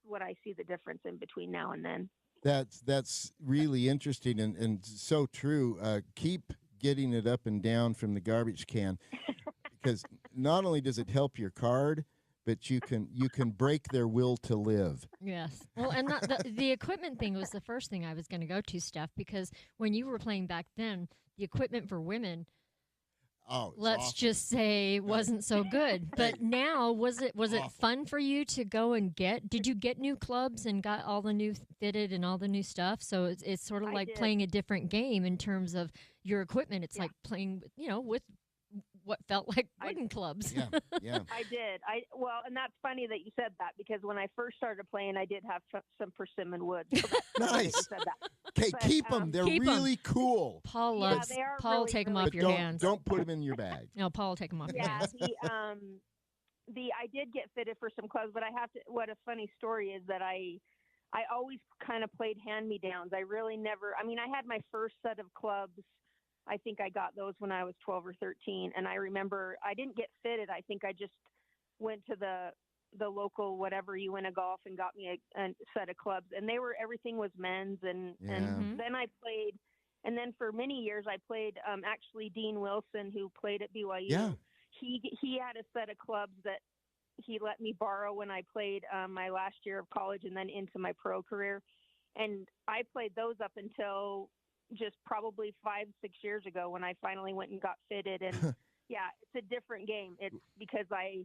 what I see the difference in between now and then. That's really interesting and so true. Keep getting it up and down from the garbage can, because not only does it help your card, but you can break their will to live. Yes. Well, and the equipment thing was the first thing I was going to go to, Steph, because when you were playing back then, the equipment for women, let's awesome. just say, wasn't so good. But now, was it fun for you to go and did you get new clubs and got all the new fitted and all the new stuff? So it's sort of like playing a different game in terms of your equipment. It's like playing, with what felt like wooden clubs. Yeah. I did. And that's funny that you said that, because when I first started playing, I did have some persimmon wood. So nice. Okay, keep them. They're really cool. Paul loves. They are Paul will really, take them really off your hands. Don't put them in your bag. No, Paul will take them off your hands. I did get fitted for some clubs, but I have to. What a funny story is that I I always kind of played hand-me-downs. I really never. I mean, I had my first set of clubs. I think I got those when I was 12 or 13, and I remember I didn't get fitted. I think I just went to the local whatever you win a golf and got me a set of clubs, and everything was men's, and Yeah. and then I played, and then for many years I played actually Dean Wilson, who played at BYU. Yeah. He had a set of clubs that he let me borrow when I played my last year of college and then into my pro career, and I played those up until just probably 5-6 years ago when I finally went and got fitted. And yeah, it's a different game. It's because I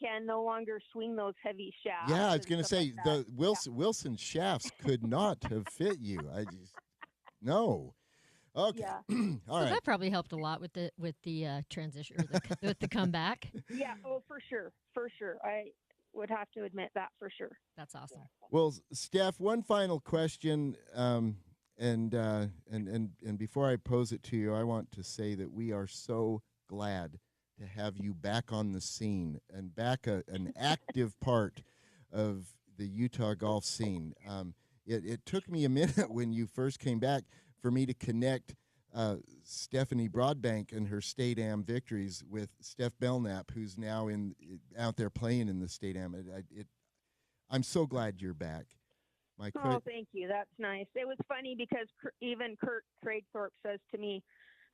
can no longer swing those heavy shafts. Yeah, I was going to say like the Wilson shafts could not have fit you. No. Okay. Yeah. All So right. that probably helped a lot with the transition or with the comeback. Yeah. Oh, for sure. For sure. I would have to admit that for sure. That's awesome. Well, Steph, one final question, and before I pose it to you, I want to say that we are so glad to have you back on the scene and back an active part of the Utah golf scene. It took me a minute when you first came back for me to connect Stephanie Broadbank and her State Am victories with Steph Belknap, who's now out there playing in the State Am. I'm so glad you're back. Oh, thank you. That's nice. It was funny because even Kurt Craigthorpe says to me,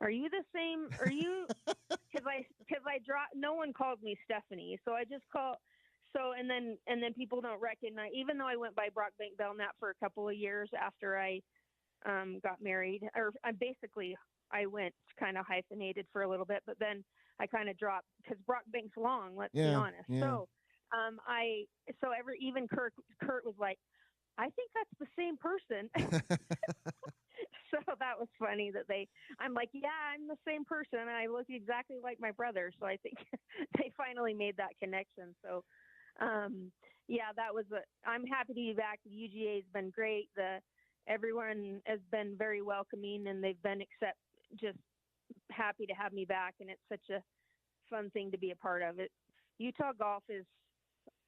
"Are you the same? Are you?" Because I dropped. No one called me Stephanie, so I just call. So and then people don't recognize. Even though I went by Brockbank Belknap for a couple of years after I got married, or I went kind of hyphenated for a little bit, but then I kind of dropped because Brockbank's long. Let's be honest. Yeah. So even Kurt was like, "I think that's the same person." So that was funny that I'm like, yeah, I'm the same person. And I look exactly like my brother. So I think they finally made that connection. So, yeah, I'm happy to be back. The UGA has been great. Everyone has been very welcoming, and they've been just happy to have me back. And it's such a fun thing to be a part of it. Utah golf is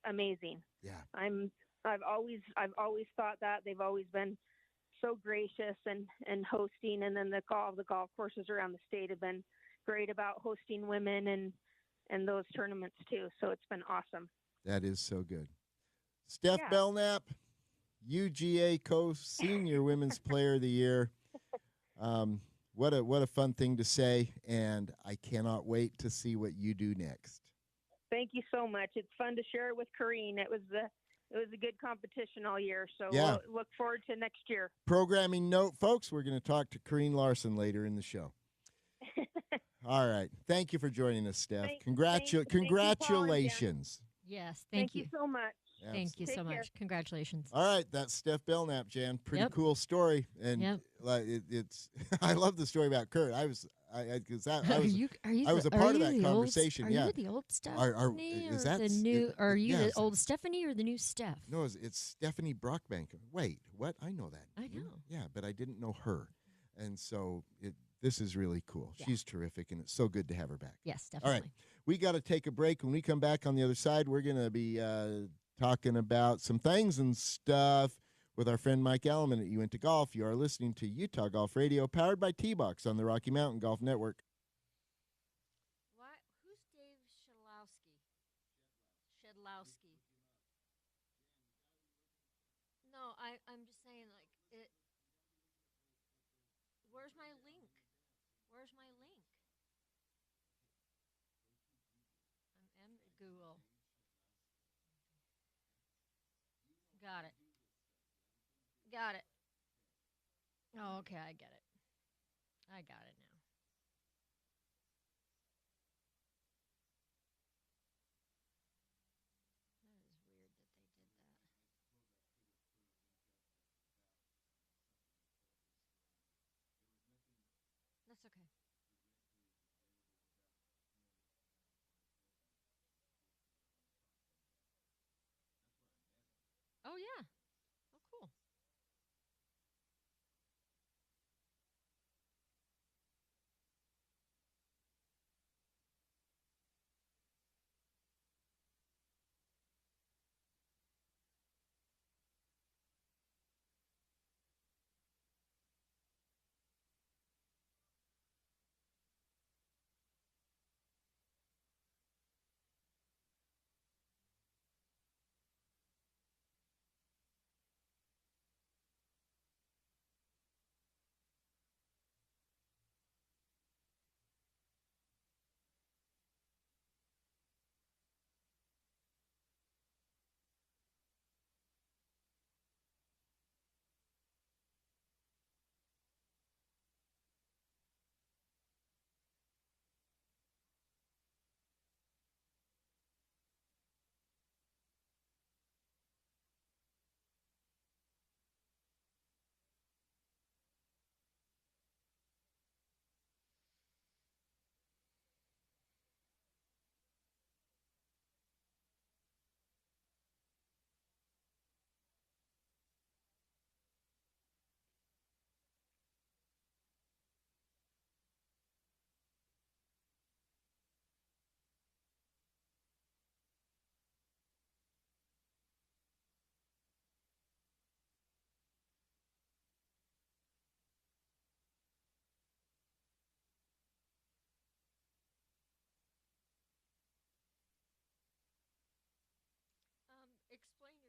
amazing. Yeah. I've always thought that they've always been so gracious and hosting, and then the golf courses around the state have been great about hosting women and those tournaments too. So it's been awesome. That is so good. Steph Yeah. Belknap, UGA Co-Senior Women's Player of the Year. What a fun thing to say, and I cannot wait to see what you do next. Thank you so much. It's fun to share it with Corrine. It was a good competition all year, so Yeah. we'll look forward to next year. Programming note, folks, we're going to talk to Corrine Larson later in the show. All right. Thank you for joining us, Steph. Thank you, Paul and Jen. Congratulations. Yes, Thank you so much. Thank you Take so care. much. Congratulations. All right, that's Steph Belknap, Jan. Pretty Yep. cool story, and Yep. it's. I love the story about Kurt. I was a part of that conversation. Are yeah, you the old Stephanie is or that the new? Are you yes. the old Stephanie or the new Steph? No, it's Stephanie Brockbank. Wait, what? I know that. I know. Yeah, but I didn't know her, and so this is really cool. Yeah. She's terrific, and it's so good to have her back. Yes, All definitely. right, we got to take a break. When we come back on the other side, we're going to be talking about some things and stuff with our friend Mike Alleman at You Into Golf. You are listening to Utah Golf Radio, powered by T-Box on the Rocky Mountain Golf Network. Who's Dave Shedlowski? No, I'm just saying, like, it. Where's my link? I'm Google. Got it. Oh, okay, I get it. I got it now. That is weird that they did that. That's okay. Oh, yeah. Oh, cool.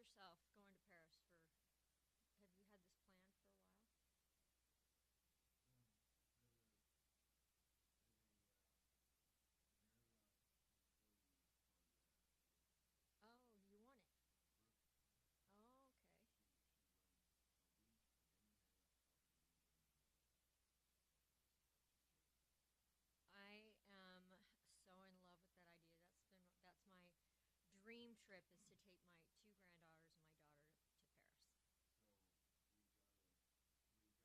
yourself going to Paris for? Have you had this planned for a while? Oh, you want it? Oh, okay. I am so in love with that idea. That's my dream trip is to take my two granddaughters and my daughter to Paris.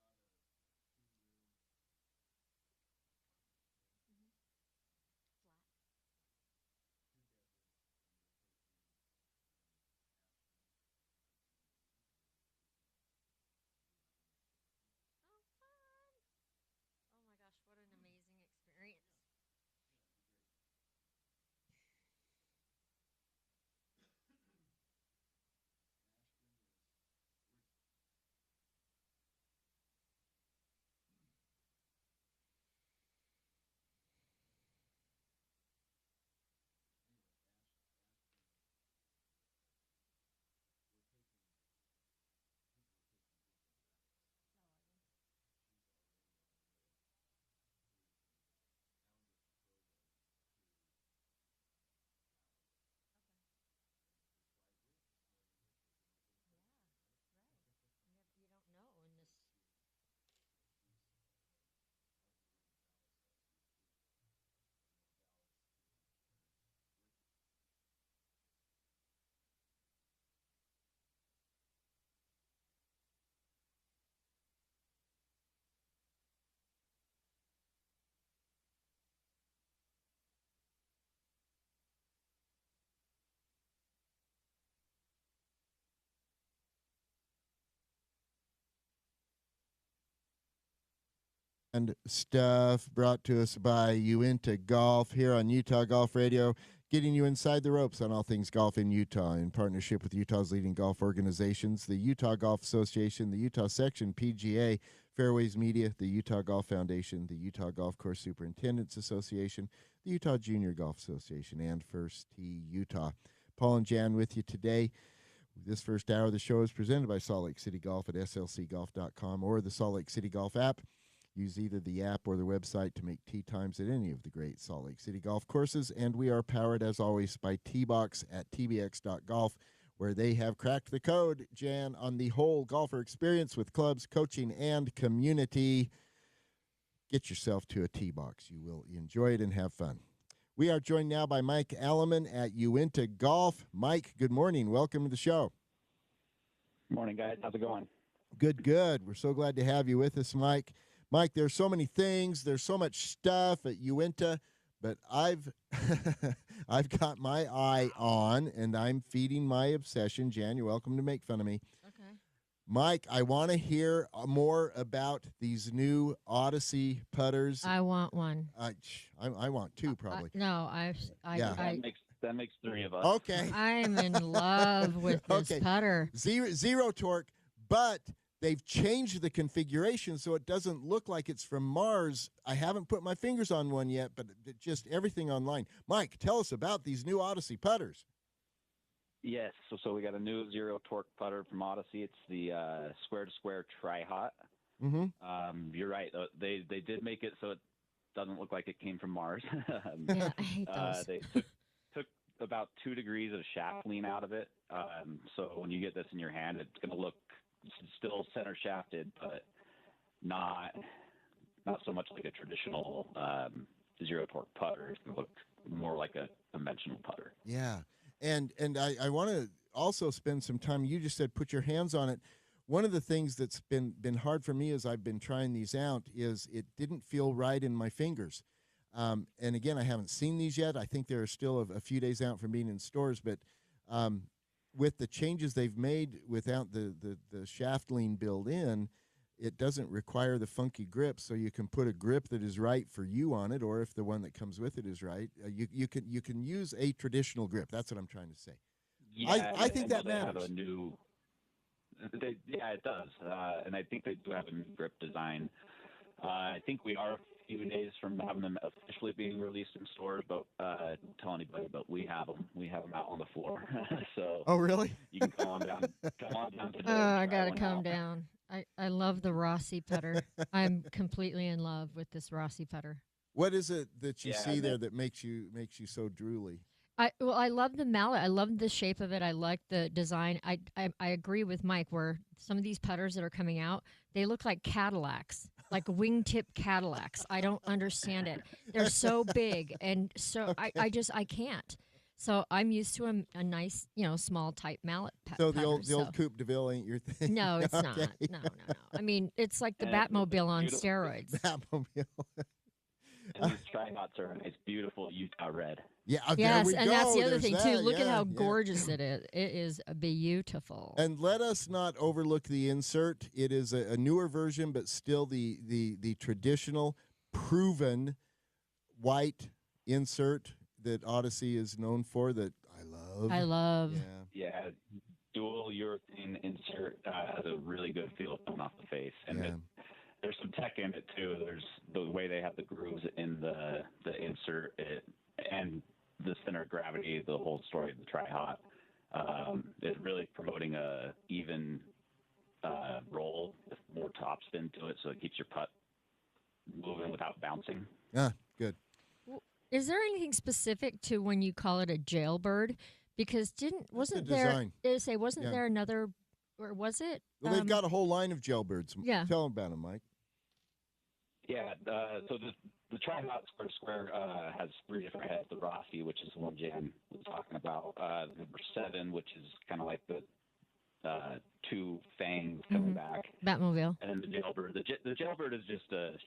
Hmm. Flat. Oh, fun! Oh my gosh, what an amazing experience. Oh, are you? Okay. Yeah, right. You don't know in this. And stuff brought to us by Uinta Golf here on Utah Golf Radio, getting you inside the ropes on all things golf in Utah in partnership with Utah's leading golf organizations, the Utah Golf Association, the Utah Section PGA, Fairways Media, the Utah Golf Foundation, the Utah Golf Course Superintendents Association, the Utah Junior Golf Association, and First Tee Utah. Paul and Jan with you today. This first hour of the show is presented by Salt Lake City Golf at slcgolf.com or the Salt Lake City Golf app. Use either the app or the website to make tee times at any of the great Salt Lake City golf courses. And we are powered, as always, by T-Box at tbx.golf, where they have cracked the code, Jan, on the whole golfer experience with clubs, coaching, and community. Get yourself to a T-Box. You will enjoy it and have fun. We are joined now by Mike Alleman at Uinta Golf. Mike, good morning. Welcome to the show. Morning, guys. How's it going? Good, good. We're so glad to have you with us, Mike. Mike, there's so many things. There's so much stuff at Uinta, but I've I've got my eye on, and I'm feeding my obsession. Jan, you're welcome to make fun of me. Okay. Mike, I want to hear more about these new Odyssey putters. I want one. I want two, probably. No, Yeah. That makes three of us. Okay. I'm in love with this Okay. putter. Zero torque, but they've changed the configuration so it doesn't look like it's from Mars. I haven't put my fingers on one yet, but just everything online. Mike, tell us about these new Odyssey putters. Yes. So we got a new zero torque putter from Odyssey. It's the square to square Tri-Hot. Mm-hmm. You're right. They did make it so it doesn't look like it came from Mars. Yeah, I hate those. They took about 2 degrees of shaft lean out of it. So when you get this in your hand, it's going to look still center shafted, but not so much like a traditional zero torque putter. It's going to look more like a conventional putter. Yeah. And I want to also spend some time. You just said put your hands on it. One of the things that's been hard for me as I've been trying these out is it didn't feel right in my fingers. And again, I haven't seen these yet. I think they're still a few days out from being in stores, but with the changes they've made without the shaft lean built in, it doesn't require the funky grip, so you can put a grip that is right for you on it, or if the one that comes with it is right, you can use a traditional grip. That's what I'm trying to say. Yeah, I think that they have matters. it does, and I think they do have a new grip design. I think we are few days from having them officially being released in stores, but don't tell anybody. But we have them. We have them out on the floor. So Oh, really? you can come on down. Come on down today. Oh, and I try gotta one come out. down. I love the Rossi putter. I'm completely in love with this Rossi putter. What is it that you Yeah, see and there that makes you so drooly? I love the mallet. I love the shape of it. I like the design. I agree with Mike where some of these putters that are coming out, they look like Cadillacs, like wingtip Cadillacs. I don't understand it. They're so big and so I can't. So I'm used to a nice, small type mallet So putter. the old Coupe de Ville ain't your thing. No, it's Okay. not. No. I mean, it's like the And it's Batmobile on beautiful. steroids. Batmobile. And these tri-knots are a nice, beautiful Utah red. Yeah, there Yes, we and go. that's the other There's thing that. too. Look at Yeah, how yeah. gorgeous it is. It is beautiful. And let us not overlook the insert. It is a newer version, but still the traditional, proven white insert that Odyssey is known for. That I love. I love. Yeah. Yeah, dual urethane insert has a really good feel coming off the face, and Yeah. there's some tech in it too. There's the way they have the grooves in the insert, and the center of gravity, the whole story of the tri-hot. It's really promoting a even roll with more topspin to it, so it keeps your putt moving without bouncing. Ah, good. Is there anything specific to when you call it a jailbird? Because wasn't there? Wasn't Yeah. there another, or was it? Well, they've got a whole line of jailbirds. Yeah. Tell them about them, Mike. Yeah, so the tri-hot square to square has three different heads. The Rossi, which is the one Jan was talking about. Number 7, which is kind of like the two fangs coming back. Batmobile. And then the jailbird. The jailbird is just a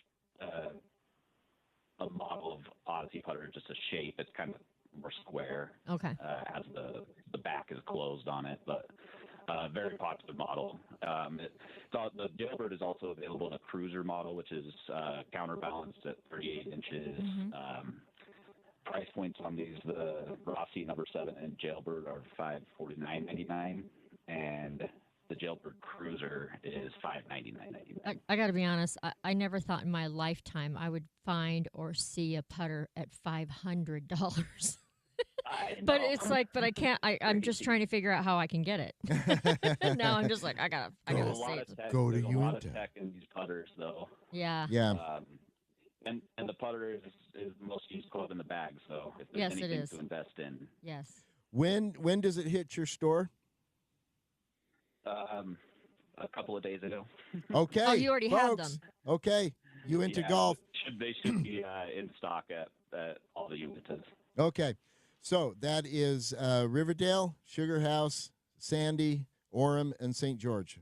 model of Odyssey putter, just a shape. It's kind of more square. Okay. As the back is closed on it, but very popular model. The jailbird is also available in a cruiser model, which is counterbalanced at 38 inches. Price points on these: the Rossi number 7 and jailbird are $549.99, and the jailbird cruiser is $599.99. I got to be honest. I never thought in my lifetime I would find or see a putter at $500. But it's like, but I can't. I'm just trying to figure out how I can get it. Now I'm just like, I gotta There's a save lot it. of tech, Go to there's a lot of Uinta. tech in these putters, though. Yeah. Yeah. And the putter is the most used club in the bag, so if there's Yes, it anything is. to invest in, Yes. When does it hit your store? a couple of days ago. Okay. Oh, you already have folks. them. Okay. You into Yeah, golf? They should be in stock at all the Uintas. Okay. So that is Riverdale, Sugar House, Sandy, Orem, and St. George.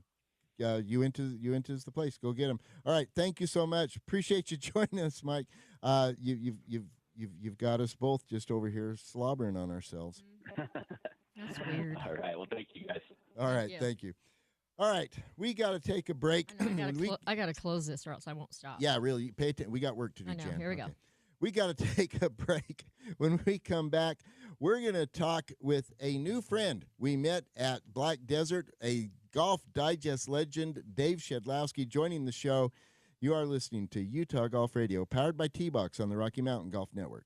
Uinta's the place. Go get them. All right. Thank you so much. Appreciate you joining us, Mike. You've got us both just over here slobbering on ourselves. That's weird. All right. Well, thank you guys. All right. you. Thank you. All right. We got to take a break. I know, When I gotta close this or else I won't stop. Yeah, really. Pay attention. We got work to do, I know. Jan. Here we go. We got to take a break. When we come back, we're going to talk with a new friend we met at Black Desert, a Golf Digest legend, Dave Shedlowski, joining the show. You are listening to Utah Golf Radio, powered by T-Box on the Rocky Mountain Golf Network.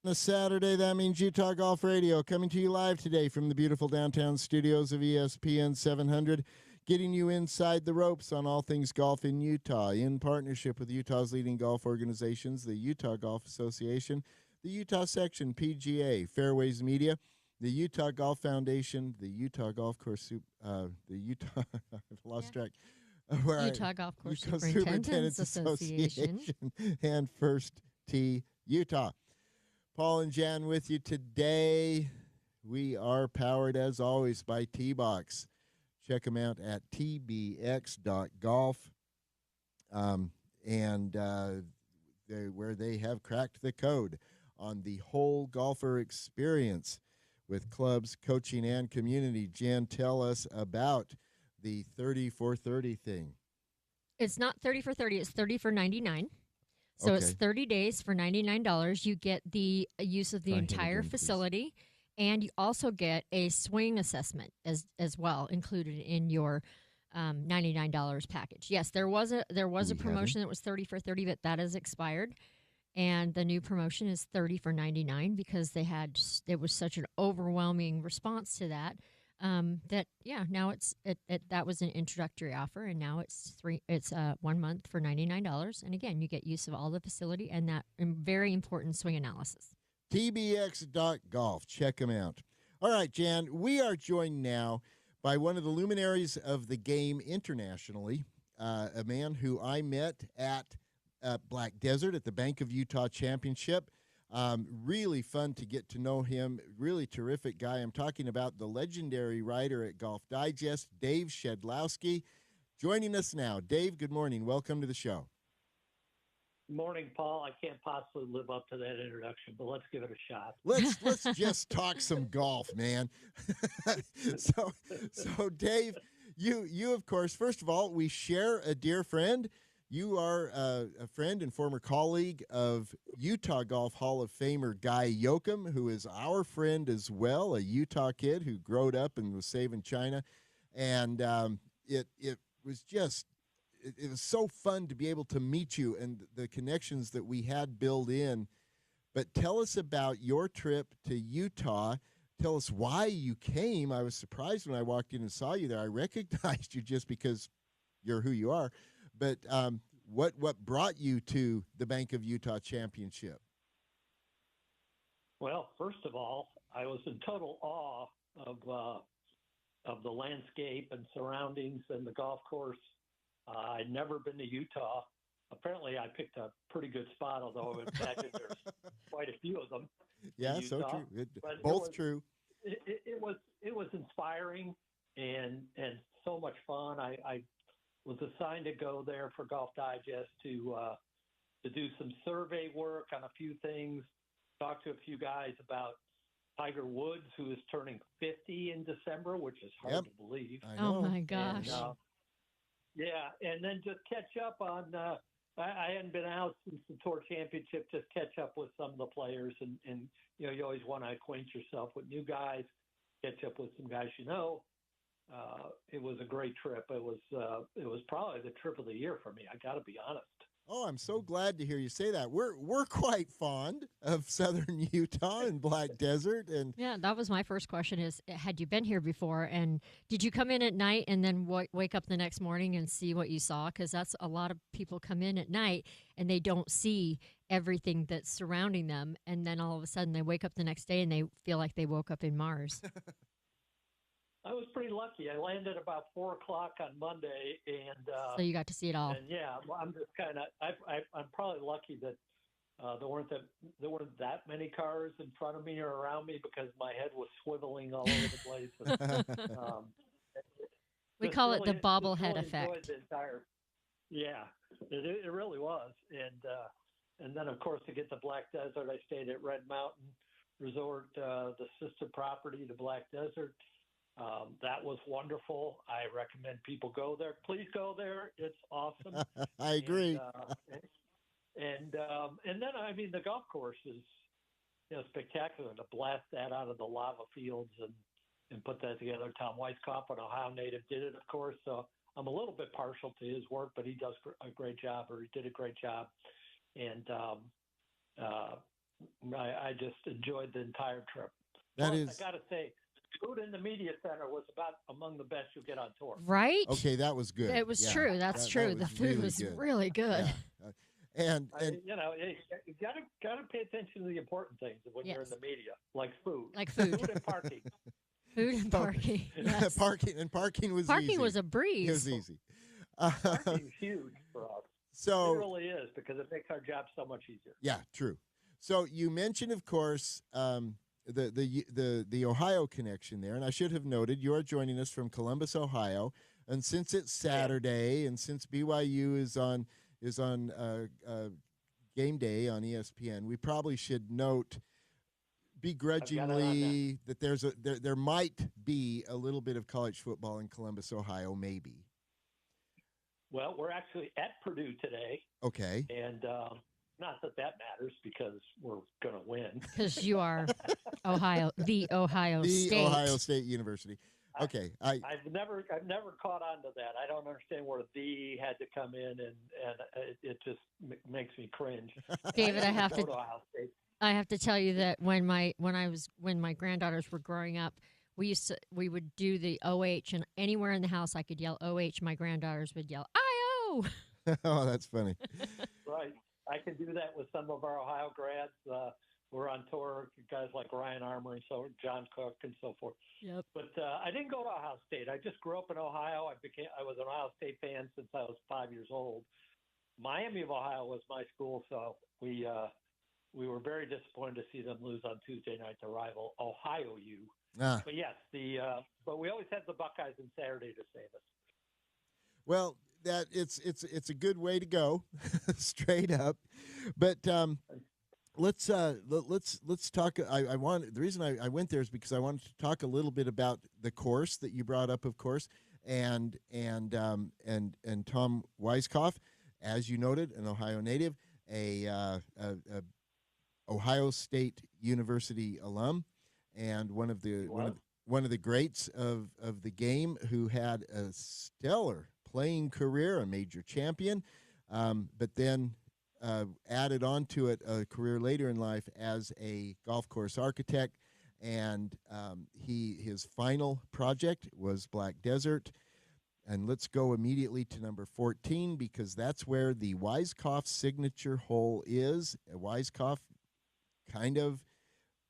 On a Saturday, that means Utah Golf Radio coming to you live today from the beautiful downtown studios of ESPN 700, getting you inside the ropes on all things golf in Utah in partnership with Utah's leading golf organizations, the Utah Golf Association, the Utah Section PGA, Fairways Media, the Utah Golf Foundation, the Utah Golf Course, the Utah, I've lost track. Utah Golf Course Superintendents Association, and First Tee Utah. Paul and Jan with you today. We are powered, as always, by T-Box. Check them out at tbx.golf. Where they have cracked the code on the whole golfer experience with clubs, coaching, and community. Jan, tell us about the 30 for 30 thing. It's not 30 for 30, it's 30 for 99. So it's 30 days for $99. You get the use of the entire facility, and you also get a swing assessment as well included in your $99 package. Yes, there was a promotion that was 30 for 30, but that has expired. And the new promotion is 30 for 99 because it was such an overwhelming response to that. Now that was an introductory offer, and now it's 1 month for $99. And again, you get use of all the facility and that very important swing analysis. tbx.golf. Check them out. All right, Jan, we are joined now by one of the luminaries of the game internationally, a man who I met at Black Desert at the Bank of Utah Championship. Really fun to get to know him. Really terrific guy. I'm talking about the legendary writer at Golf Digest, Dave Shedlowski, joining us now. Dave, good morning. Welcome to the show. Morning, Paul. I can't possibly live up to that introduction, but let's give it a shot. Let's just talk some golf, man. So Dave, you of course, first of all, we share a dear friend. You are a friend and former colleague of Utah Golf Hall of Famer Guy Yoakum, who is our friend as well, a Utah kid who growed up and was saving China. And it was just, it was so fun to be able to meet you and the connections that we had built in. But tell us about your trip to Utah. Tell us why you came. I was surprised when I walked in and saw you there. I recognized you just because you're who you are. But what brought you to the Bank of Utah Championship? Well, first of all, I was in total awe of the landscape and surroundings and the golf course. I'd never been to Utah. Apparently, I picked a pretty good spot, although I imagine there's quite a few of them. Yeah, in Utah. so true. Both true. It was inspiring and so much fun. I was assigned to go there for Golf Digest to do some survey work on a few things, talk to a few guys about Tiger Woods, who is turning 50 in December, which is hard to believe. I know. Oh, my gosh. And then just catch up on I hadn't been out since the Tour Championship, just catch up with some of the players. And you always want to acquaint yourself with new guys, catch up with some guys you know. It was a great trip. It was probably the trip of the year for me. I got to be honest. Oh, I'm so glad to hear you say that. We're quite fond of Southern Utah and Black Desert, and yeah, that was my first question: is had you been here before, and did you come in at night and then wake up the next morning and see what you saw? Because that's a lot of people come in at night and they don't see everything that's surrounding them, and then all of a sudden they wake up the next day and they feel like they woke up in Mars. I was pretty lucky. I landed about 4:00 on Monday, and so you got to see it all. And yeah, I'm just kind of. I'm probably lucky that there weren't that many cars in front of me or around me because my head was swiveling all over the place. And, we call it the bobblehead effect. Yeah, it really was, and then of course to get to Black Desert, I stayed at Red Mountain Resort, the sister property to Black Desert. That was wonderful. I recommend people go there. Please go there. It's awesome. I agree. And then, I mean, the golf course is spectacular. To blast that out of the lava fields and put that together. Tom Weiskopf, an Ohio native, did it, of course. So I'm a little bit partial to his work, but he does a great job, or he did a great job. And I just enjoyed the entire trip. That Plus, is I got to say, food in the media center was about among the best you'll get on tour. Right? okay. That was good. It was Yeah, true. That's that true. The food really was good. really good. Yeah. And You got to pay attention to the important things when you're in Yes. the media, like food, Like food. food and parking. Food and parking. Yes. parking was Parking easy. was a breeze. It was easy. Parking's huge for us. It So really is because it makes our job so much easier. yeah, true. So you mentioned, of course, the Ohio connection there, and I should have noted you are joining us from Columbus, Ohio, and since it's Saturday, and since BYU is on game day on ESPN, we probably should note begrudgingly that there might be a little bit of college football in Columbus, Ohio, maybe. Well, we're actually at Purdue today, Okay. and not that matters because we're going to win. Because you are the Ohio The State. Ohio State University. Okay. I've never caught on to that. I don't understand where "the" had to come in, and it just makes me cringe. David, I didn't have go to Ohio State. I have to tell you that when my granddaughters were growing up, we would do the OH, and anywhere in the house I could yell OH, my granddaughters would yell IO. Oh, that's funny. Right. I can do that with some of our Ohio grads. We're on tour, guys like Ryan Armour and so John Cook and so forth. Yep. But I didn't go to Ohio State. I just grew up in Ohio. I was an Ohio State fan since I was 5 years old. Miami of Ohio was my school, so we were very disappointed to see them lose on Tuesday night to rival Ohio U. Ah. But yes, but we always had the Buckeyes on Saturday to save us. Well, that it's a good way to go, straight up. But let's talk. The reason I went there is because I wanted to talk a little bit about the course that you brought up, of course, and Tom Weiskopf, as you noted, an Ohio native, a Ohio State University alum, and one of the greats of the game, who had a stellar playing career, a major champion, but then added on to it a career later in life as a golf course architect. And his final project was Black Desert. And let's go immediately to number 14, because that's where the Weiskopf signature hole is. Weiskopf kind of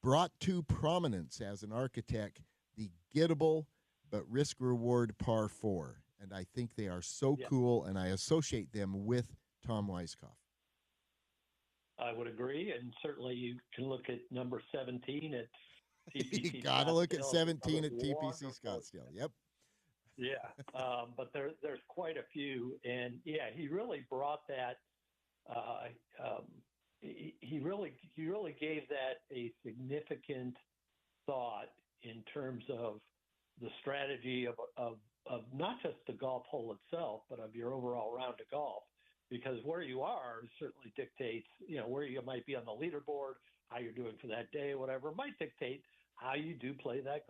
brought to prominence as an architect the gettable but risk-reward par 4. And I think they are so cool, and I associate them with Tom Weiskopf. I would agree, and certainly you can look at number 17 at TPC. You got to look at 17 at TPC wonderful. Scottsdale. Yep. Yeah, but there's quite a few, and yeah, he really brought that. He really gave that a significant thought in terms of the strategy of not just the golf hole itself, but of your overall round of golf. Because where you are certainly dictates, where you might be on the leaderboard, how you're doing for that day, whatever, might dictate how you do play that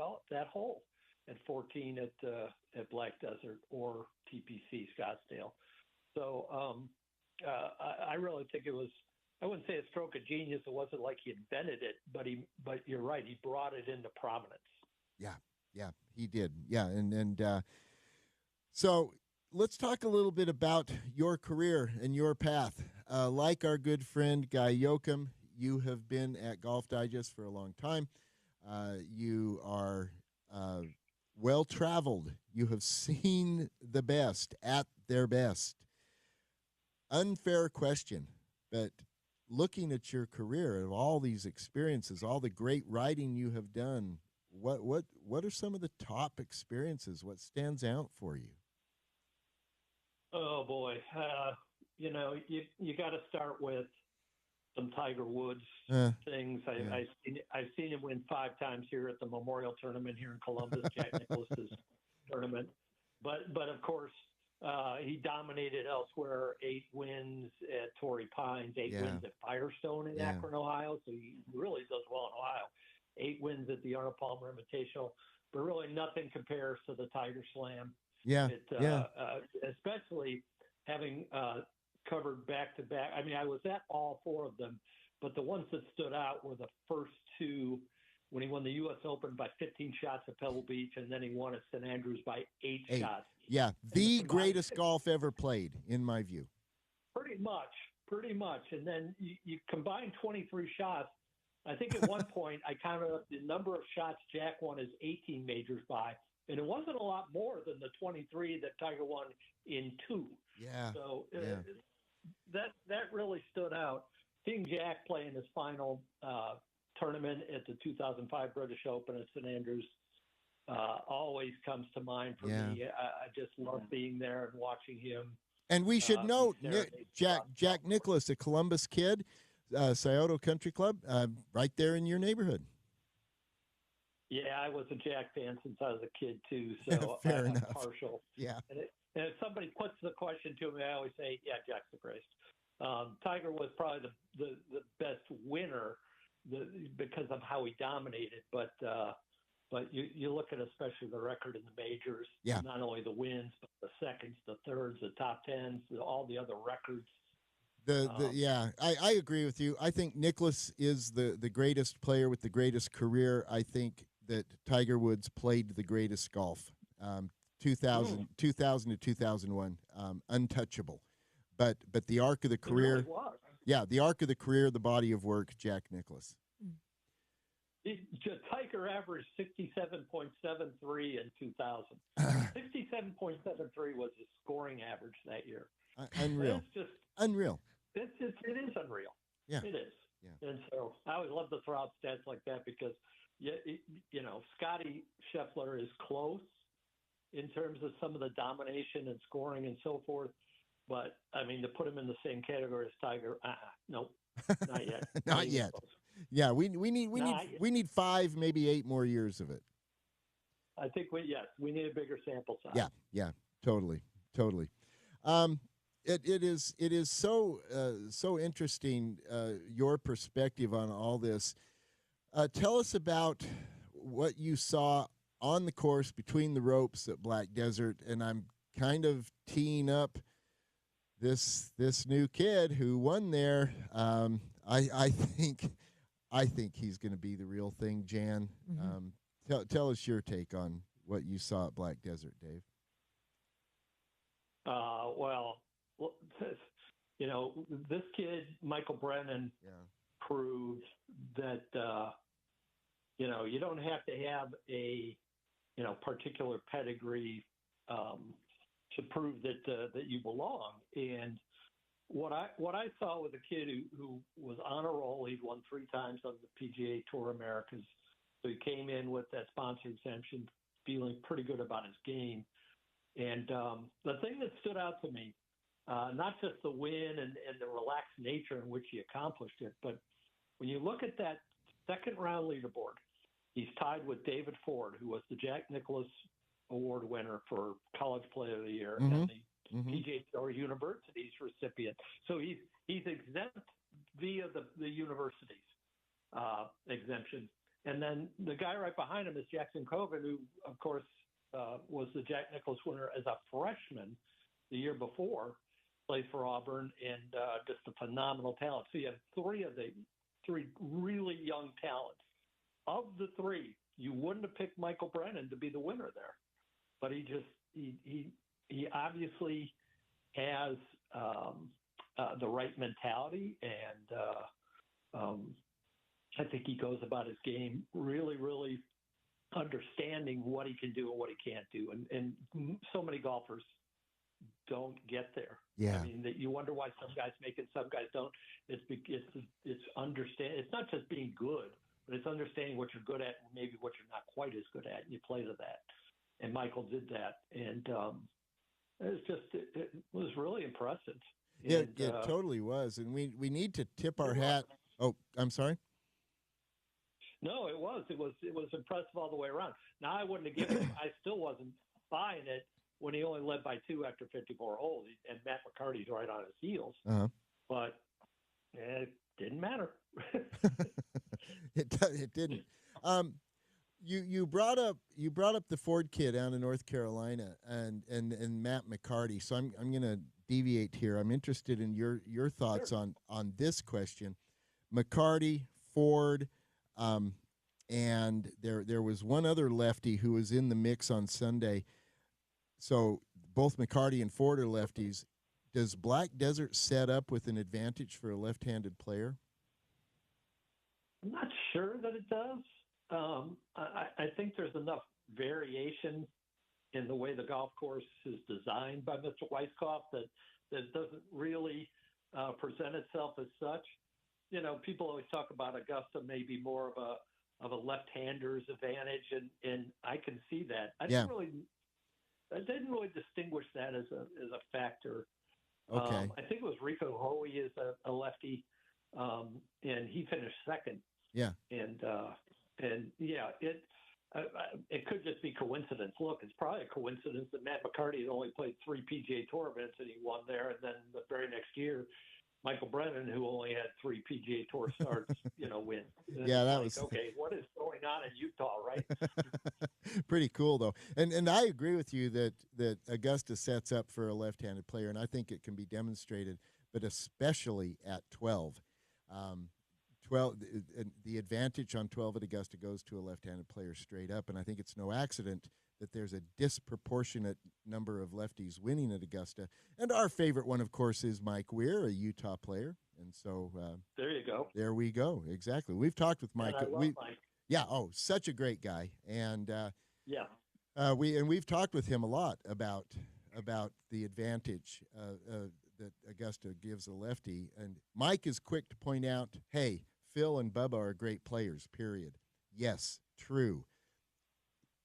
hole at 14 at Black Desert or TPC Scottsdale. So I really think it was, I wouldn't say a stroke of genius. It wasn't like he invented it, but you're right. He brought it into prominence. Yeah, he did. Yeah, and so let's talk a little bit about your career and your path. Like our good friend Guy Yoakum, you have been at Golf Digest for a long time. You are well-traveled. You have seen the best at their best. Unfair question, but looking at your career, of all these experiences, all the great writing you have done, what are some of the top experiences? What stands out for you? Oh boy, you got to start with some Tiger Woods things. I've seen him win 5 times here at the Memorial Tournament here in Columbus, Jack Nicklaus's tournament. But of course, he dominated elsewhere. 8 wins at Torrey Pines, 8 wins at Firestone in Akron, Ohio. So he really does well in Ohio. 8 wins at the Arnold Palmer Invitational, but really nothing compares to the Tiger Slam. Especially having covered back to back. I mean, I was at all 4 of them, but the ones that stood out were the first two when he won the U.S. Open by 15 shots at Pebble Beach, and then he won at St. Andrews by 8 shots. Yeah, the greatest golf ever played, in my view. Pretty much. And then you combine 23 shots. I think at one point I counted up the number of shots Jack won his 18 majors by, and it wasn't a lot more than the 23 that Tiger won in 2. Yeah. So that really stood out. Seeing Jack play in his final tournament at the 2005 British Open at St. Andrews always comes to mind for me. I just love being there and watching him. And we should note, Jack Nicklaus, a Columbus kid, Scioto Country Club, right there in your neighborhood. Yeah, I was a Jack fan since I was a kid too, so Fair I'm enough. partial. Yeah. And if somebody puts the question to me, I always say, yeah, Jack's the greatest. Tiger was probably the best winner because of how he dominated, but you look at especially the record in the majors, not only the wins, but the seconds, the thirds, the top tens, all the other records. I agree with you. I think Nicklaus is the greatest player with the greatest career. I think that Tiger Woods played the greatest golf. 2000 to 2001, untouchable. But the arc of the career, It really was. the arc of the career, the body of work, Jack Nicklaus. Tiger averaged 67.73 in 2000. 67.73 was his scoring average that year. Unreal. It's just unreal. It is unreal. Yeah. It is. Yeah. And so I always love to throw out stats like that because, Scotty Scheffler is close in terms of some of the domination and scoring and so forth. But, I mean, to put him in the same category as Tiger, nope, not yet. Not yet. Close. Yeah, we need 5, maybe 8 more years of it. I think we need a bigger sample size. Yeah, totally. It is so interesting, your perspective on all this. Tell us about what you saw on the course between the ropes at Black Desert, and I'm kind of teeing up this new kid who won there. I think he's going to be the real thing, Jan. Mm-hmm. Tell us your take on what you saw at Black Desert, Dave. Well, this kid, Michael Brennan, proved that, you don't have to have a, particular pedigree to prove that you belong. And what I saw with a kid who was on a roll, he'd won 3 times on the PGA Tour Americas. So he came in with that sponsor exemption, feeling pretty good about his game. And the thing that stood out to me, not just the win and the relaxed nature in which he accomplished it, but when you look at that second round leaderboard, he's tied with David Ford, who was the Jack Nicklaus Award winner for College Player of the Year and the PGA Tour University's recipient. So he's exempt via the university's exemption. And then the guy right behind him is Jackson Coven, who, of course, was the Jack Nicklaus winner as a freshman the year before, played for Auburn, and just a phenomenal talent. So you have three really young talents. Of the 3, you wouldn't have picked Michael Brennan to be the winner there, but he obviously has the right mentality, and I think he goes about his game really, really understanding what he can do and what he can't do. And so many golfers don't get there. Yeah. I mean, you wonder why some guys make it, some guys don't. It's understand. It's not just being good, but it's understanding what you're good at and maybe what you're not quite as good at, and you play to that. And Michael did that. And it was really impressive. It totally was. And we need to tip our hat. Oh, I'm sorry. No, it was impressive all the way around. Now, I wouldn't have given him, I still wasn't buying it when he only led by 2 after 54 holes, and Matt McCarty's right on his heels. But it didn't matter. It didn't. You brought up the Ford kid out of North Carolina and Matt McCarty. So I'm going to deviate here. I'm interested in your thoughts on this question. McCarty, Ford, and there was one other lefty who was in the mix on Sunday. So both McCarty and Ford are lefties. Does Black Desert set up with an advantage for a left-handed player? I'm not sure that it does. I think there's enough variation in the way the golf course is designed by Mr. Weiskopf that it doesn't really present itself as such. You know, people always talk about Augusta maybe more of a left-hander's advantage, and I can see that. I didn't really distinguish that as a factor. Okay. I think it was Rico Hoey is a lefty, and he finished second. Yeah. And yeah, it could just be coincidence. Look, it's probably a coincidence that Matt McCarty had only played 3 PGA Tour events and he won there, and then the very next year, Michael Brennan, who only had 3 PGA Tour starts, wins. Yeah, that was okay. What is going on in Utah, right? pretty cool, though. And I agree with you that Augusta sets up for a left-handed player, and I think it can be demonstrated, but especially at 12. 12, the advantage on 12 at Augusta goes to a left-handed player straight up, and I think it's no accident that there's a disproportionate number of lefties winning at Augusta. And our favorite one, of course, is Mike Weir, a Utah player. And so there you go. There we go. Exactly. We've talked with Mike. And I love Mike. Yeah. Oh, such a great guy. And yeah, we've talked with him a lot about the advantage that Augusta gives a lefty. And Mike is quick to point out, hey, Phil and Bubba are great players, period. Yes, true.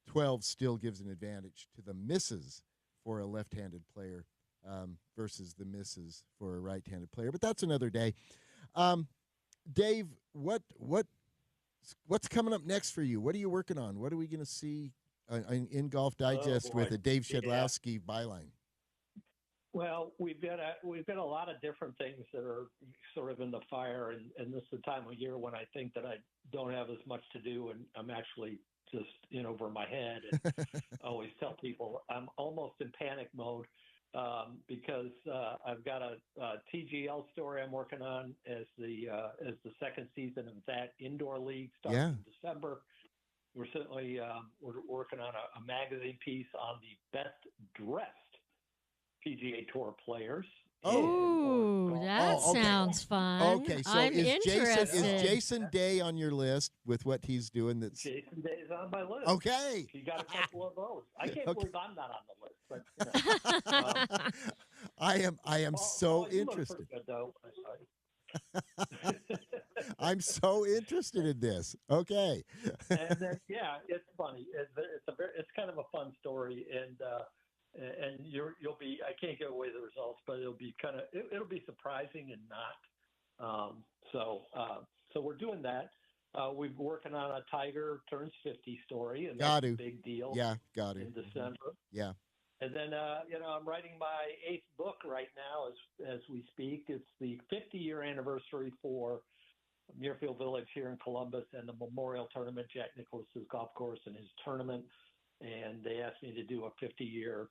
12 still gives an advantage to the misses for a left-handed player versus the misses for a right-handed player. But that's another day. Dave, what's coming up next for you? What are you working on? What are we going to see in Golf Digest with a Dave Shedlowski byline? Well, we've got a lot of different things that are sort of in the fire, and this is the time of year when I think that I don't have as much to do, and I'm actually just in over my head. And I always tell people I'm almost in panic mode because I've got a TGL story I'm working on as the second season of that indoor league starts in December. We're certainly we're working on a magazine piece on the best dressed PGA Tour players. Oh, that sounds fun. Okay, so I'm interested. Is Jason Day on your list with what he's doing? That's Jason Day is on my list. Okay, you got a couple of those. I can't believe I'm not on the list. But I am so interested. Good, though. I'm so interested in this. Okay. And then, yeah, it's funny. It's kind of a fun story, and you'll be. I can't give away the results, but it'll be it'll be surprising and not. So we're doing that. We're working on a Tiger turns 50 story, and that's a big deal. Yeah, got to in December. Yeah. And then, I'm writing my 8th book right now as we speak. It's the 50-year anniversary for Muirfield Village here in Columbus and the Memorial Tournament, Jack Nicklaus's golf course and his tournament. And they asked me to do a 50-year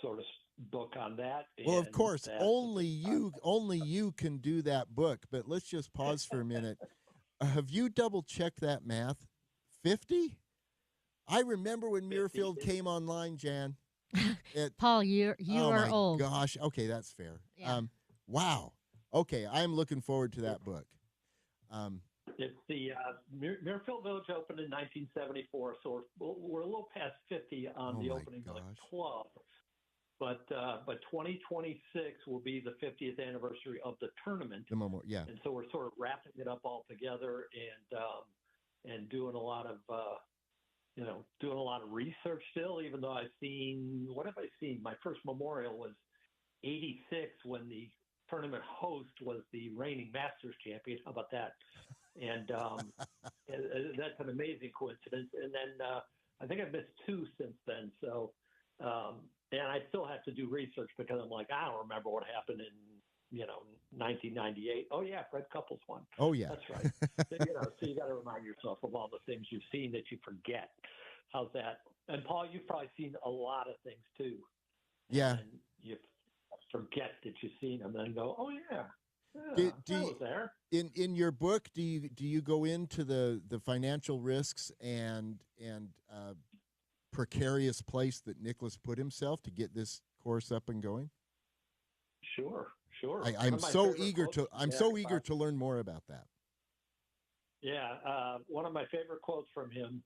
sort of book on that. Well, of course, only you can do that book. But let's just pause for a minute. Have you double-checked that math? 50? I remember when Muirfield came online, Jan. Paul, you are old. Gosh, okay, that's fair. Yeah. Wow. Okay, I'm looking forward to that book. It's the Muirfield Village opened in 1974, so we're a little past 50 on the opening of the club. But 2026 will be the 50th anniversary of the tournament. The moment, yeah. And so we're sort of wrapping it up all together and doing a lot of doing a lot of research still, even though what have I seen? My first memorial was 86 when the tournament host was the reigning Masters champion. How about that? And that's an amazing coincidence. And then I think I've missed 2 since then. So, and I still have to do research because I'm like, I don't remember what happened in 1998. Oh yeah, Fred Couples won. Oh yeah, that's right. So you got to remind yourself of all the things you've seen that you forget. How's that? And Paul, you've probably seen a lot of things too. Yeah. And you forget that you've seen them, and then go, oh yeah. I was there. In your book, do you go into the financial risks and precarious place that Nicklaus put himself to get this course up and going? Sure. I'm so eager to learn more about that. Yeah, one of my favorite quotes from him,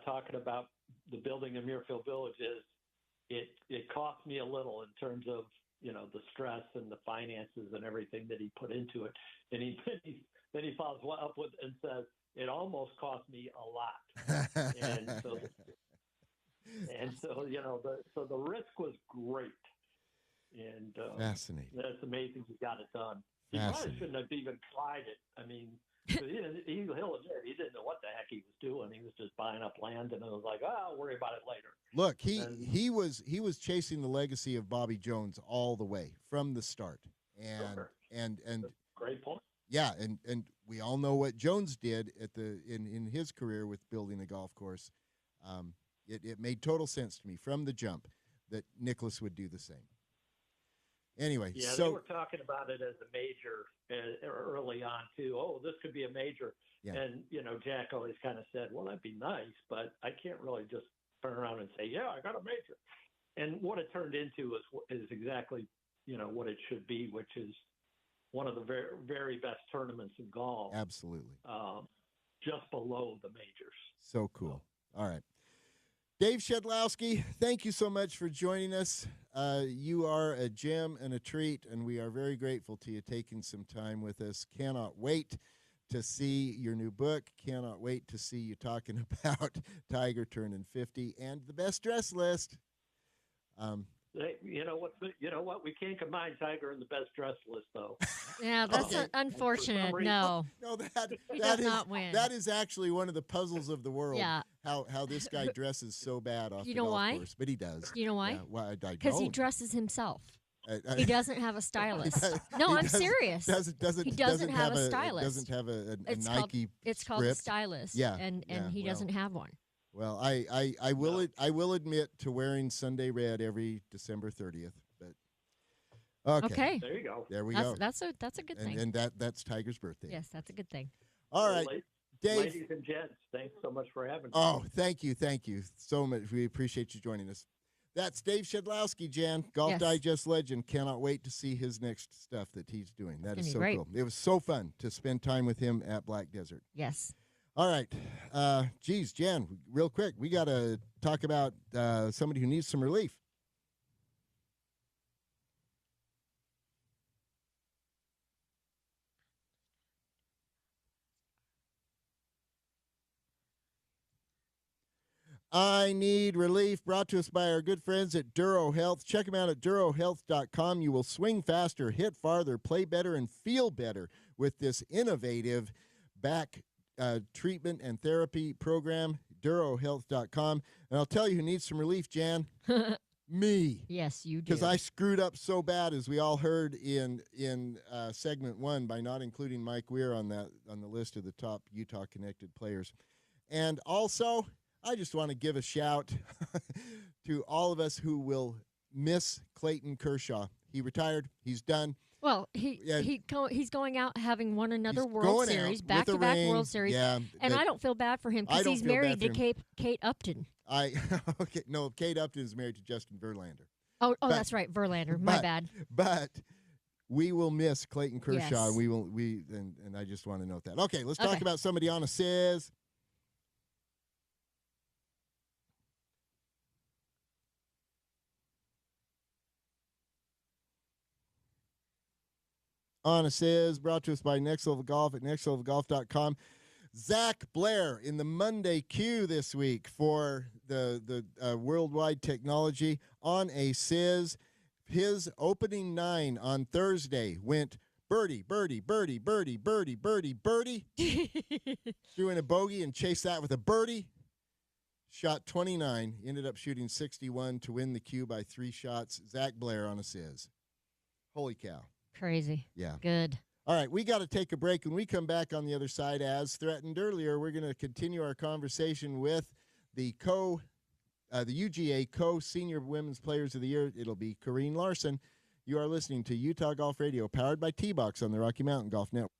talking about the building of Muirfield Village, is it cost me a little in terms of the stress and the finances and everything that he put into it, and then he follows up with and says it almost cost me a lot, and so so the risk was great, and fascinating. That's amazing he got it done. He probably shouldn't have even tried it. I mean, he'll admit he didn't know what the heck he was doing. He was just buying up land, and it was like, I'll worry about it later. Look, he was chasing the legacy of Bobby Jones all the way from the start, and great point. Yeah, and we all know what Jones did in his career with building a golf course. It made total sense to me from the jump that Nicklaus would do the same. Anyway, yeah, so they were talking about it as a major early on too. Oh, this could be a major, and Jack always kind of said, "Well, that'd be nice, but I can't really just turn around and say, yeah, I got a major." And what it turned into is exactly what it should be, which is one of the very, very best tournaments in golf. Absolutely, just below the majors. So cool. All right. Dave Shedlowski, thank you so much for joining us. You are a gem and a treat, and we are very grateful to you taking some time with us. Cannot wait to see your new book. Cannot wait to see you talking about Tiger turning 50 and the best dress list. You know what? We can't combine Tiger and the best dress list, though. Yeah, that's unfortunate. No, he does not win. That is actually one of the puzzles of the world. Yeah. How this guy dresses so bad off the golf golf course, but he does. You know why? Yeah, because he dresses himself. He doesn't have a stylist. I'm serious. He doesn't have a stylist. Doesn't have a Nike. It's called a stylist. Yeah, and he doesn't have one. Well, I will admit to wearing Sunday red every December 30th, but okay. There you go. There we go. That's a good thing. And that's Tiger's birthday. Yes, that's a good thing. All right, Dave. Ladies and gents, thanks so much for having me. Oh, thank you so much. We appreciate you joining us. That's Dave Shedlowski, Jan, Golf Digest legend. Cannot wait to see his next stuff that he's doing. That is so cool. It was so fun to spend time with him at Black Desert. Yes. All right. Geez, Jan, real quick, we got to talk about somebody who needs some relief. I Need Relief, brought to us by our good friends at Duro Health. Check them out at durohealth.com. You will swing faster, hit farther, play better, and feel better with this innovative back treatment and therapy program, durohealth.com. And I'll tell you who needs some relief, Jan. Me. Yes, you do. Because I screwed up so bad, as we all heard in segment 1, by not including Mike Weir on the list of the top Utah connected players. And also, I just want to give a shout to all of us who will miss Clayton Kershaw. He retired. He's done. Well, he's going out having won another World Series, back-to-back World Series, and I don't feel bad for him because he's married to Kate Upton. No, Kate Upton is married to Justin Verlander. Oh, that's right, Verlander. My bad. But we will miss Clayton Kershaw. Yes. And I just want to note that. Okay, let's talk about somebody on a Sizz. On a Sizz, brought to us by Next Level Golf at nextlevelgolf.com. Zach Blair in the Monday queue this week for the Worldwide Technology on a Sizz. His opening 9 on Thursday went birdie, birdie, birdie, birdie, birdie, birdie, birdie. Threw in a bogey and chased that with a birdie. Shot 29, ended up shooting 61 to win the queue by 3 shots. Zach Blair on a Sizz. Holy cow. Crazy. Yeah. Good. All right, we got to take a break. When we come back on the other side, as threatened earlier, we're going to continue our conversation with the UGA Co-Senior Women's Players of the Year. It'll be Corrine Larson. You are listening to Utah Golf Radio, powered by T-Box on the Rocky Mountain Golf Network.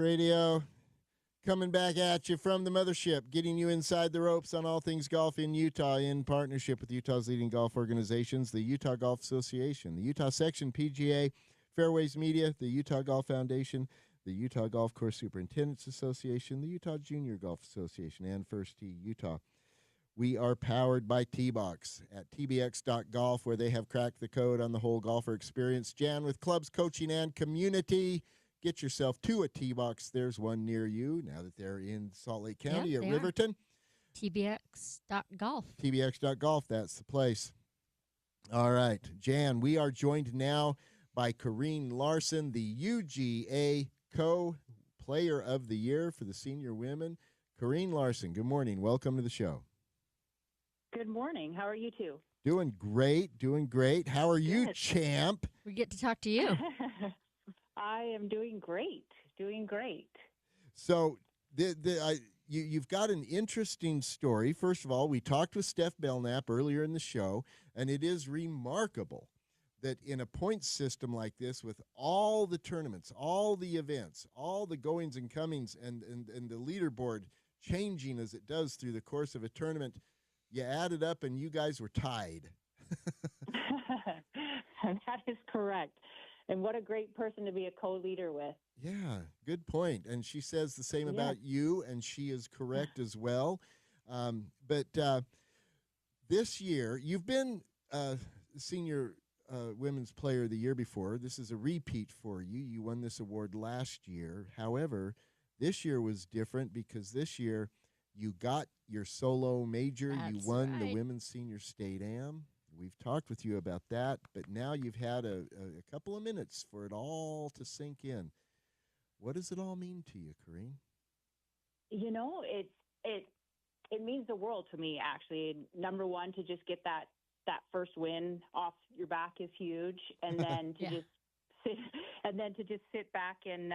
Radio, coming back at you from the mothership, getting you inside the ropes on all things golf in Utah in partnership with Utah's leading golf organizations, the Utah Golf Association, the Utah Section PGA, Fairways Media, the Utah Golf Foundation, the Utah Golf Course Superintendents Association, the Utah Junior Golf Association, and First Tee Utah. We are powered by T-Box at tbx.golf, where they have cracked the code on the whole golfer experience. Jan, with clubs, coaching, and community, get yourself to a T-Box. There's one near you now that they're in Salt Lake County at they are. Riverton. TBX.golf. tbx.golf, that's the place. All right, Jan, we are joined now by Corrine Larson, the UGA Co-Player of the Year for the senior women. Corrine Larson, good morning. Welcome to the show. Good morning. How are you two? Doing great, doing great. How are you, Good. champ? We get to talk to you. I am doing great. Doing great. So you've got an interesting story. First of all, we talked with Steph Belknap earlier in the show, and it is remarkable that in a point system like this, with all the tournaments, all the events, all the goings and comings, and the leaderboard changing as it does through the course of a tournament, you add it up and you guys were tied. That is correct. And what a great person to be a co-leader with. Yeah, good point. And she says the same about you, and she is correct as well. But this year, you've been senior women's player of the year before. This is a repeat for you. You won this award last year. However, this year was different because this year you got your solo major. That's you won the right. Women's Senior State Am. We've talked with you about that, but now you've had a couple of minutes for it all to sink in. What does it all mean to you, Corrine? You know, it means the world to me, actually. Number one, to just get that first win off your back is huge, and then to just sit back and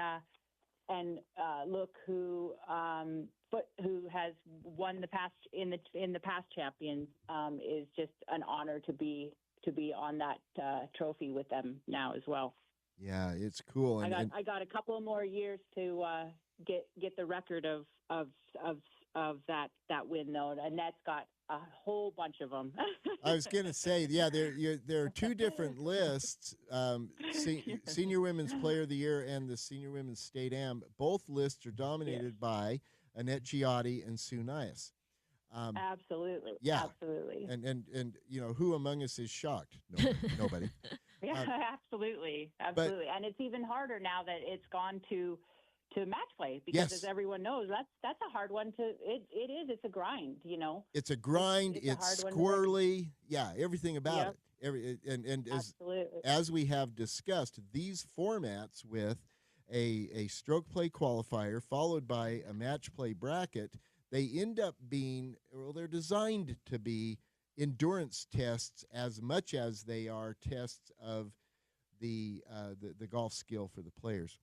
look who has won the past in the past champions is just an honor to be on that trophy with them now as well. Yeah, it's cool. I got a couple more years to get the record of that win though. Annette's got a whole bunch of them. I was going to say, yeah, there are two different lists, Senior Women's Player of the Year and the Senior Women's State Am. Both lists are dominated by Annette Giotti and Sue Nias. Absolutely. Yeah. Absolutely. And you know, who among us is shocked? Nobody. Yeah, absolutely. Absolutely. And it's even harder now that it's gone to match play because as everyone knows, that's a hard one it's a grind, you know. It's a grind, it's squirrely. Yeah, everything about it. And as we have discussed, these formats with a stroke play qualifier followed by a match play bracket, they end up being, well, they're designed to be endurance tests as much as they are tests of the golf skill for the players.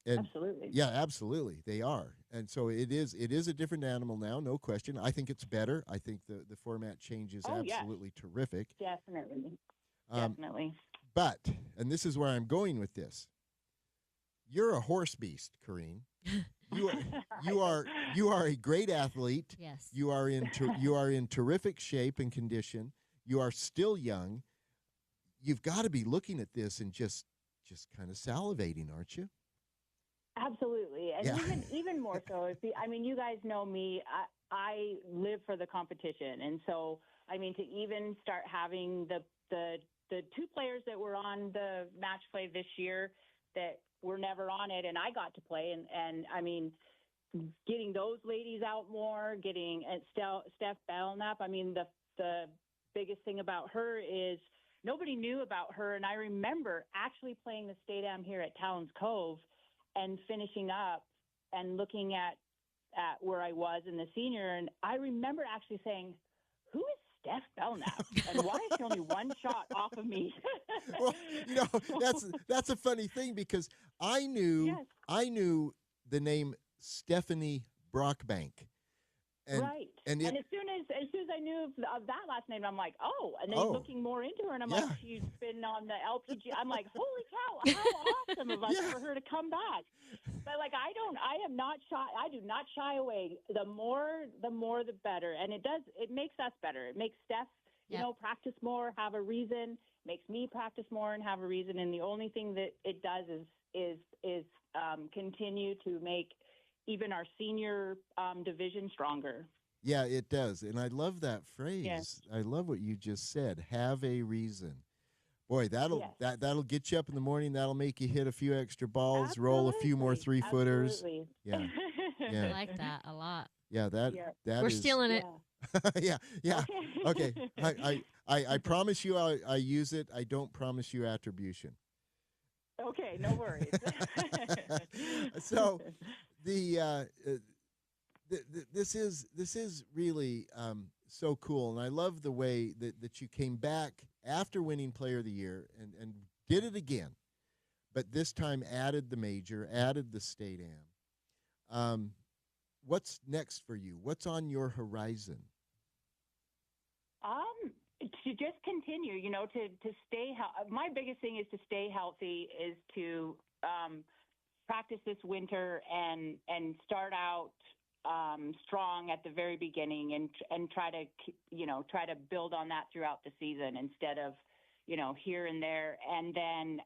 Absolutely. Yeah, absolutely. They are. And so it is a different animal now, no question. I think it's better. I think the format change is absolutely terrific. Definitely. Definitely. But, and this is where I'm going with this, you're a horse beast, Corrine. You are a great athlete. Yes. You are in terrific shape and condition. You are still young. You've got to be looking at this and just kind of salivating, aren't you? Absolutely, and even more so. You guys know me. I live for the competition, and so to even start having the two players that were on the match play this year that were never on it, and I got to play, and getting those ladies out more, getting Steph Belknap. The biggest thing about her is nobody knew about her, and I remember actually playing the State Am here at Talons Cove and finishing up and looking at where I was in the senior, and I remember actually saying, "Who is Steph Belknap, and why is she only one shot off of me?" Well, that's a funny thing because I knew the name Stephanie Brockbank. Right. And as soon as I knew of that last name, I'm like, oh. And then looking more into her, and I'm like, she's been on the LPG. I'm like, holy cow, how awesome of us for her to come back. But I am not shy. I do not shy away. The more, the better. And it makes us better. It makes Steph, practice more, have a reason. Makes me practice more and have a reason. And the only thing that it does is continue to make even our senior division stronger. Yeah, it does. And I love that phrase. I love what you just said. Have a reason. Boy, that'll get you up in the morning. That'll make you hit a few extra balls, roll a few more 3-footers. Absolutely. Yeah. I Yeah. like that a lot. Yeah, that We're is stealing it. yeah. Okay. I promise you I use it. I don't promise you attribution. Okay, no worries. So this is really so cool, and I love the way that you came back after winning Player of the Year and did it again, but this time added the major, added the state am. What's next for you? What's on your horizon? To just continue, to stay. My biggest thing is to stay healthy. Is to practice this winter and start out strong at the very beginning and try to build on that throughout the season instead of here and there. And then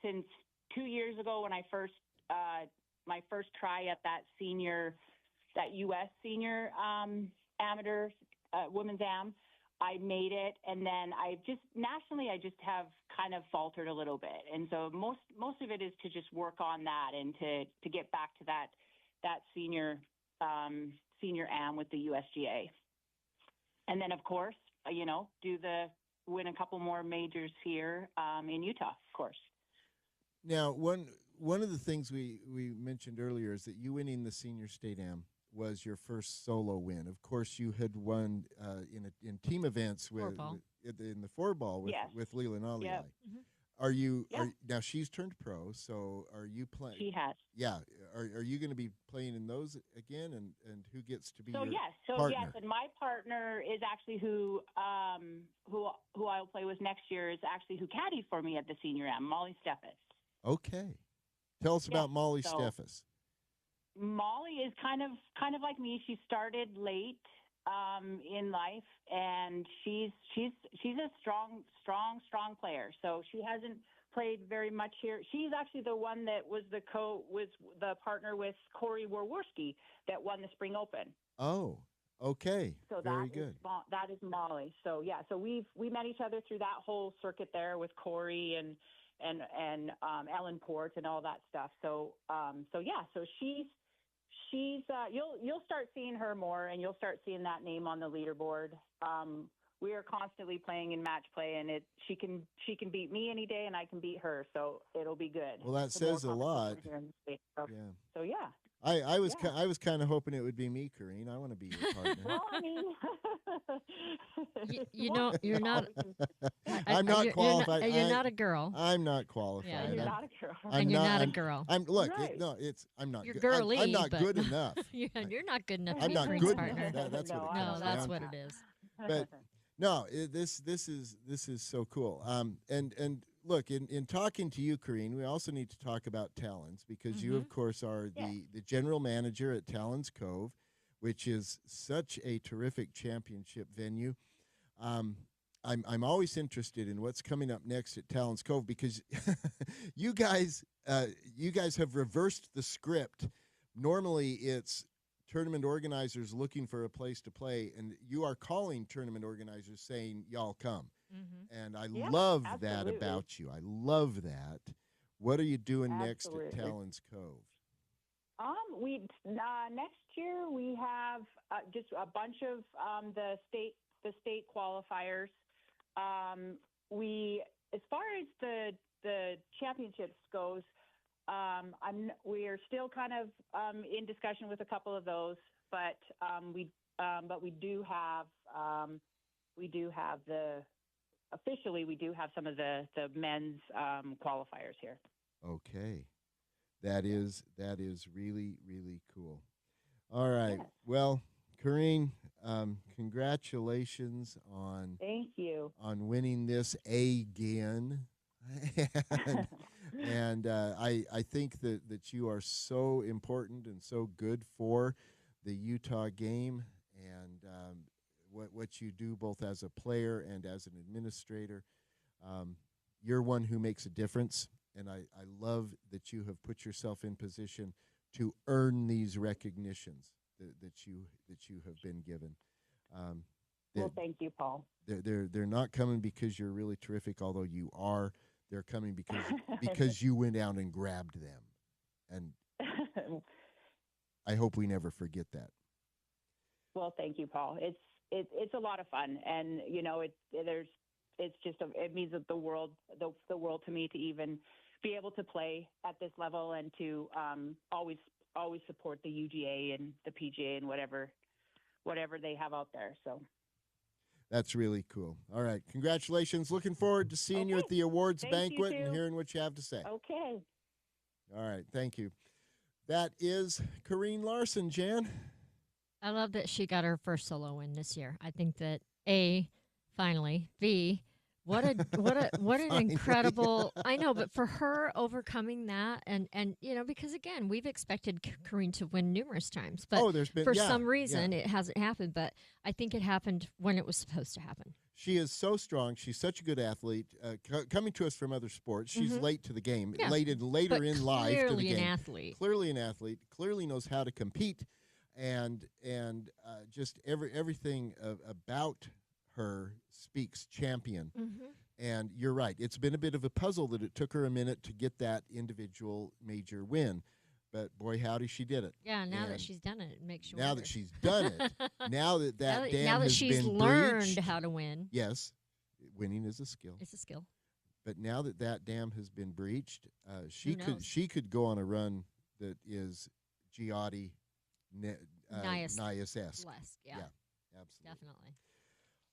since 2 years ago when I first my first try at that U.S. senior amateur women's am, I made it, and then nationally I just have kind of faltered a little bit, and so most of it is to just work on that and to get back to that senior am with the USGA, and then of course win a couple more majors here in Utah, of course. Now, one of the things we mentioned earlier is that you winning the senior state am was your first solo win. Of course, you had won in team events in the four-ball with Leland Ali. Yep. Mm-hmm. Now she's turned pro, so are you playing? She has. Yeah. Are you going to be playing in those again, and who gets to be your partner? Yes, and my partner is actually who I'll play with next year is actually who caddied for me at the senior am, Molly Steffes. Okay. Tell us about Molly Steffes. Molly is kind of like me. She started late in life, and she's a strong player. So she hasn't played very much here. She's actually the one that was the partner with Corey Warworski that won the Spring Open. Oh, okay. So very good. That is Molly. So yeah, so we met each other through that whole circuit there with Corey and Ellen Port and all that stuff. So she's you'll start seeing her more, and you'll start seeing that name on the leaderboard. We are constantly playing in match play, and she can beat me any day, and I can beat her, so it'll be good. Well, that says a lot. So yeah. I was kind of hoping it would be me, Corrine. I want to be your partner. Well, I mean, you're not. I'm not qualified. You're not a girl. I'm not qualified. Yeah, you're not a girl. And you're not a girl. Look. Right. I'm not. You're good. girly. I'm not but good enough. You're not good enough. I'm to not be good partner. enough. That's what it comes that's down what to. it is. But no, this is so cool. And look, in talking to you, Corrine, we also need to talk about Talons, because you, of course, are the general manager at Talons Cove, which is such a terrific championship venue. I'm always interested in what's coming up next at Talons Cove, because you guys have reversed the script. Normally, it's tournament organizers looking for a place to play, and you are calling tournament organizers saying, y'all come. Mm-hmm. And I love that about you. I love that. What are you doing next at Talons Cove? Next year we have just a bunch of the state qualifiers. As far as the championships goes, we are still kind of in discussion with a couple of those, but we do have some of the men's qualifiers here. Okay, that is really, really cool. All right, well, Corrine, congratulations on Thank you on winning this again. And I think that you are so important and so good for the Utah game, and what you do both as a player and as an administrator. You're one who makes a difference, and I love that you have put yourself in position to earn these recognitions. that you have been given. Um, Well, thank you, Paul. they're not coming because you're really terrific, although you are. They're coming because you went out and grabbed them, and I hope we never forget that. Well, thank you, Paul. It's a lot of fun, and it means that the world to me to even be able to play at this level and to always support the UGA and the PGA and whatever they have out there. So that's really cool. All right, congratulations. Looking forward to seeing you at the awards banquet and hearing what you have to say. Okay. All right, thank you. That is Corrine Larson, Jan. I love that she got her first solo win this year. I think that A, finally, B, what an incredible. I know, but for her overcoming that and because again, we've expected Corrine to win numerous times, but there's been, for some reason it hasn't happened. But I think it happened when it was supposed to happen. She is so strong. She's such a good athlete. Coming to us from other sports, she's late to the game, later in life to the game. Clearly an athlete. Clearly knows how to compete, and just everything about her speaks champion. Mm-hmm. And you're right. It's been a bit of a puzzle that it took her a minute to get that individual major win. But boy, howdy, she did it. Yeah, now that she's done it, it makes you Now wonder. that she's done it, now that dam has been now that she's learned breached, how to win. yes, winning is a skill. It's a skill. But now that dam has been breached, Who knows? she could go on a run that is Giotti Nias-esque. Yeah, Absolutely. definitely.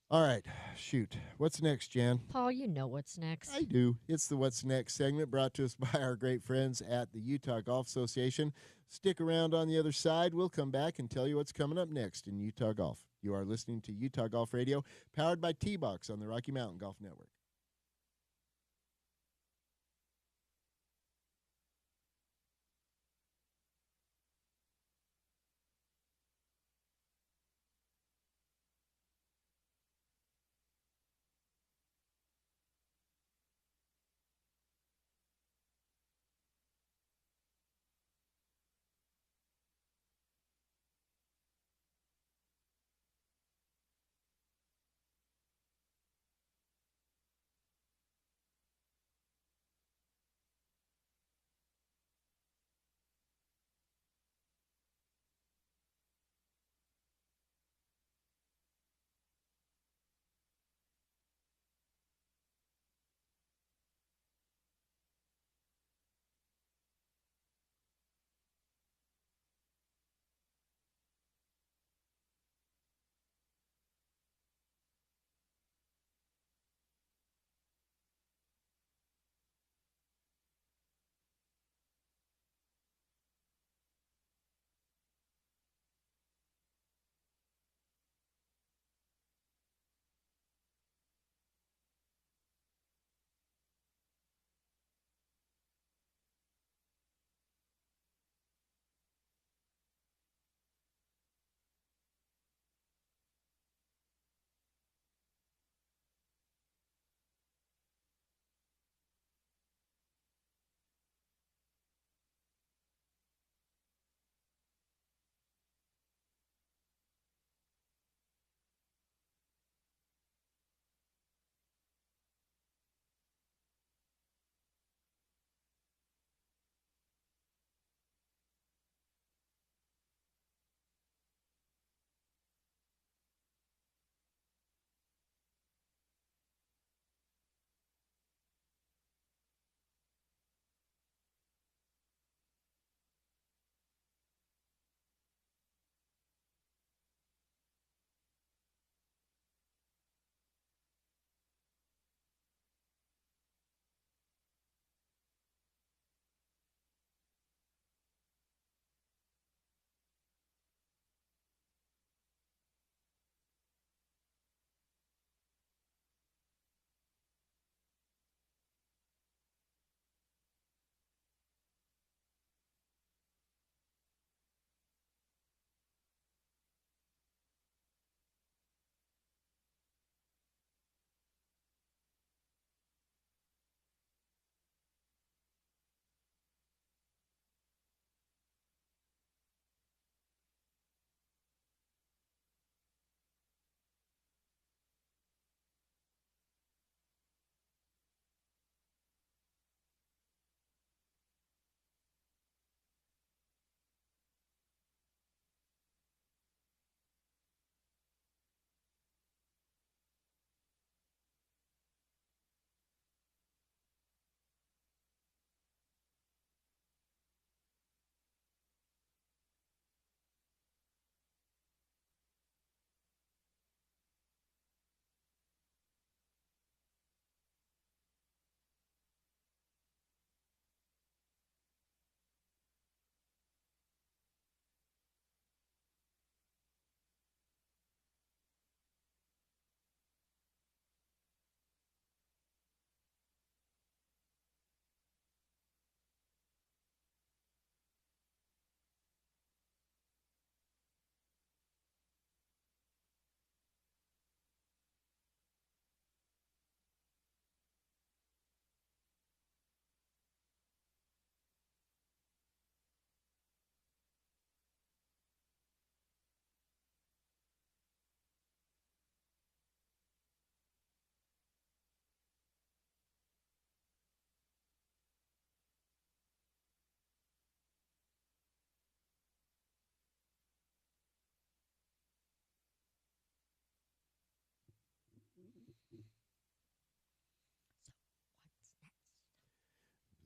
All right, shoot. What's next, Jan? Paul, you know what's next. I do. It's the What's Next segment brought to us by our great friends at the Utah Golf Association. Stick around on the other side. We'll come back and tell you what's coming up next in Utah Golf. You are listening to Utah Golf Radio, powered by T-Box on the Rocky Mountain Golf Network.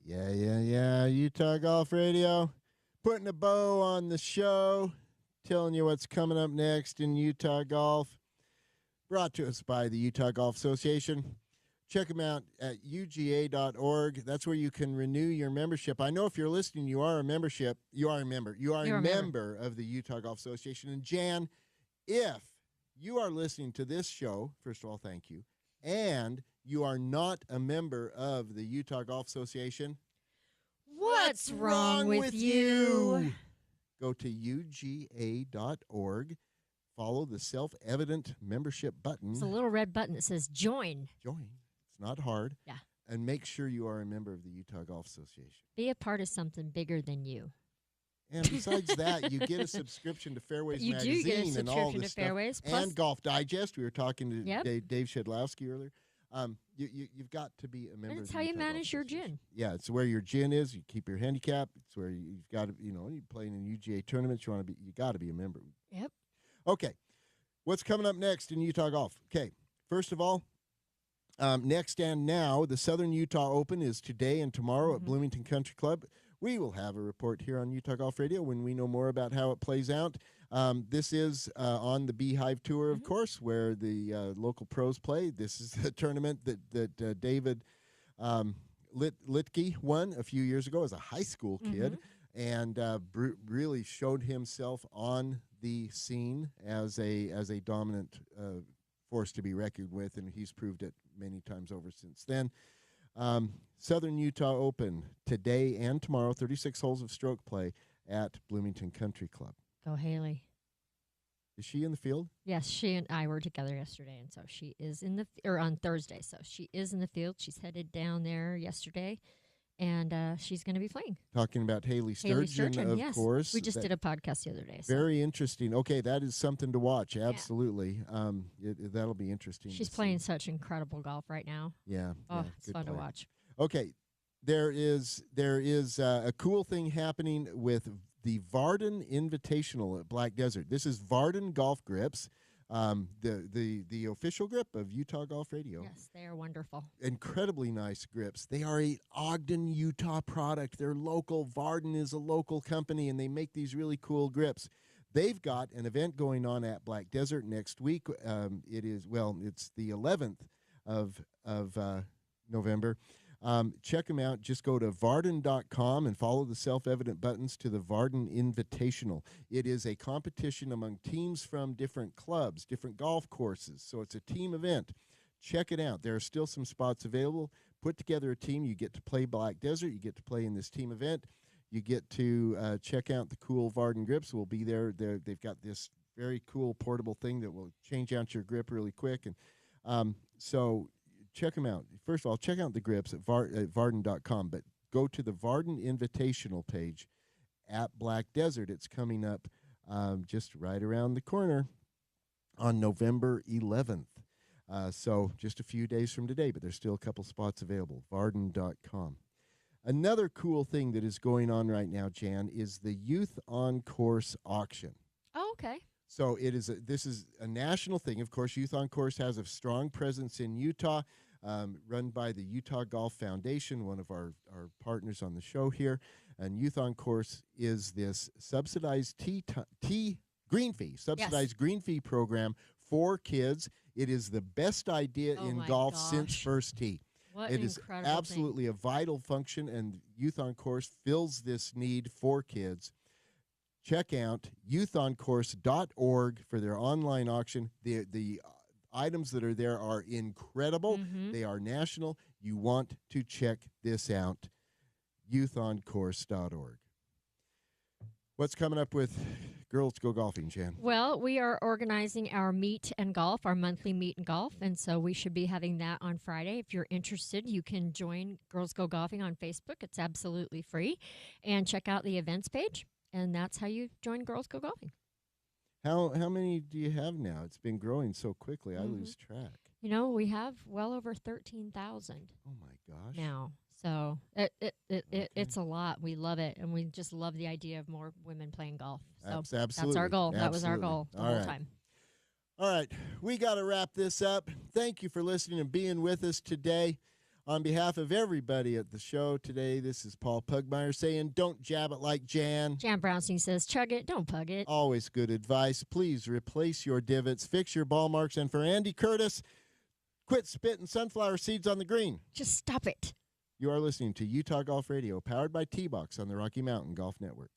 Yeah. Utah Golf Radio, putting a bow on the show, telling you what's coming up next in Utah Golf. Brought to us by the Utah Golf Association. Check them out at uga.org. That's where you can renew your membership. I know if you're listening, you are a membership. You are a member. You are a member of the Utah Golf Association. And Jan, if you are listening to this show, first of all, thank you, and you are not a member of the Utah Golf Association, what's wrong with you? Go to uga.org. Follow the self-evident membership button. It's a little red button that says join. Join. It's not hard. Yeah. And make sure you are a member of the Utah Golf Association. Be a part of something bigger than you. And besides that, you get a subscription to Fairways Magazine You do get a and all subscription this to Fairways. stuff. Plus, And Golf Digest. We were talking to Yep. Dave Shedlowski earlier. You've got to be a member. and of it's the how you Utah Golf manage your Association. gin. Yeah, it's where your gin is. You keep your handicap. It's where you've got to, you're playing in UGA tournaments. You got to be a member. Yep. Okay, what's coming up next in Utah Golf? Okay, first of all, next and now, the Southern Utah Open is today and tomorrow at Bloomington Country Club. We will have a report here on Utah Golf Radio when we know more about how it plays out. This is on the Beehive Tour, of course, where the local pros play. This is the tournament that David Litke won a few years ago as a high school kid, and really showed himself on the scene as a dominant force to be reckoned with, and he's proved it many times over since then. Southern Utah Open today and tomorrow, 36 holes of stroke play at Bloomington Country Club. Go Haley. Is she in the field? Yes, she and I were together yesterday, and so she is on Thursday. So she is in the field. She's headed down there yesterday, and she's going to be playing. Talking about Haley Sturgeon, of yes. course. We just did a podcast the other day. So. Very interesting. Okay, that is something to watch. Absolutely. That'll be interesting. She's playing such incredible golf right now. Yeah. Oh, it's fun to watch. Okay, there is a cool thing happening with the Varden Invitational at Black Desert. This is Varden Golf Grips, the official grip of Utah Golf Radio. Yes, they are wonderful. Incredibly nice grips. They are a Ogden, Utah product. They're local. Varden is a local company, and they make these really cool grips. They've got an event going on at Black Desert next week. It's the 11th of November. Check them out. Just go to Varden.com and follow the self-evident buttons to the Varden Invitational. It is a competition among teams from different clubs, different golf courses. So it's a team event. Check it out. There are still some spots available. Put together a team. You get to play Black Desert. You get to play in this team event. You get to check out the cool Varden grips. We'll be there. They've got this very cool portable thing that will change out your grip really quick. And so check them out. First of all, check out the grips at Varden.com, but go to the Varden Invitational page at Black Desert. It's coming up just right around the corner on November 11th. So just a few days from today, but there's still a couple spots available. Varden.com. Another cool thing that is going on right now, Jan, is the Youth on Course auction. Oh, okay. So this is a national thing. Of course, Youth on Course has a strong presence in Utah, run by the Utah Golf Foundation, one of our partners on the show here. And Youth on Course is this subsidized green fee program for kids. It is the best idea in golf since first tee. It is absolutely a vital function, and Youth on Course fills this need for kids. Check out youthoncourse.org for their online auction. The items that are there are incredible. They are national. You want to check this out. Youthoncourse.org. What's coming up with Girls Go Golfing, Jan? Well, we are organizing our meet and golf, our monthly meet and golf, and so we should be having that on Friday. If you're interested, you can join Girls Go Golfing on Facebook. It's absolutely free. And check out the events page, and that's how you join Girls Go Golfing. How many do you have now? It's been growing so quickly, I lose track. We have well over 13,000. Oh, my gosh. Now. So it's a lot. We love it, and we just love the idea of more women playing golf. So Absolutely. that's our goal. Absolutely. That was our goal the whole time. All right, we got to wrap this up. Thank you for listening and being with us today. On behalf of everybody at the show today, this is Paul Pugmire saying, don't jab it like Jan. Jan Brownstein says, chug it, don't pug it. Always good advice. Please replace your divots, fix your ball marks, and for Andy Curtis, quit spitting sunflower seeds on the green. Just stop it. You are listening to Utah Golf Radio, powered by T-Box on the Rocky Mountain Golf Network.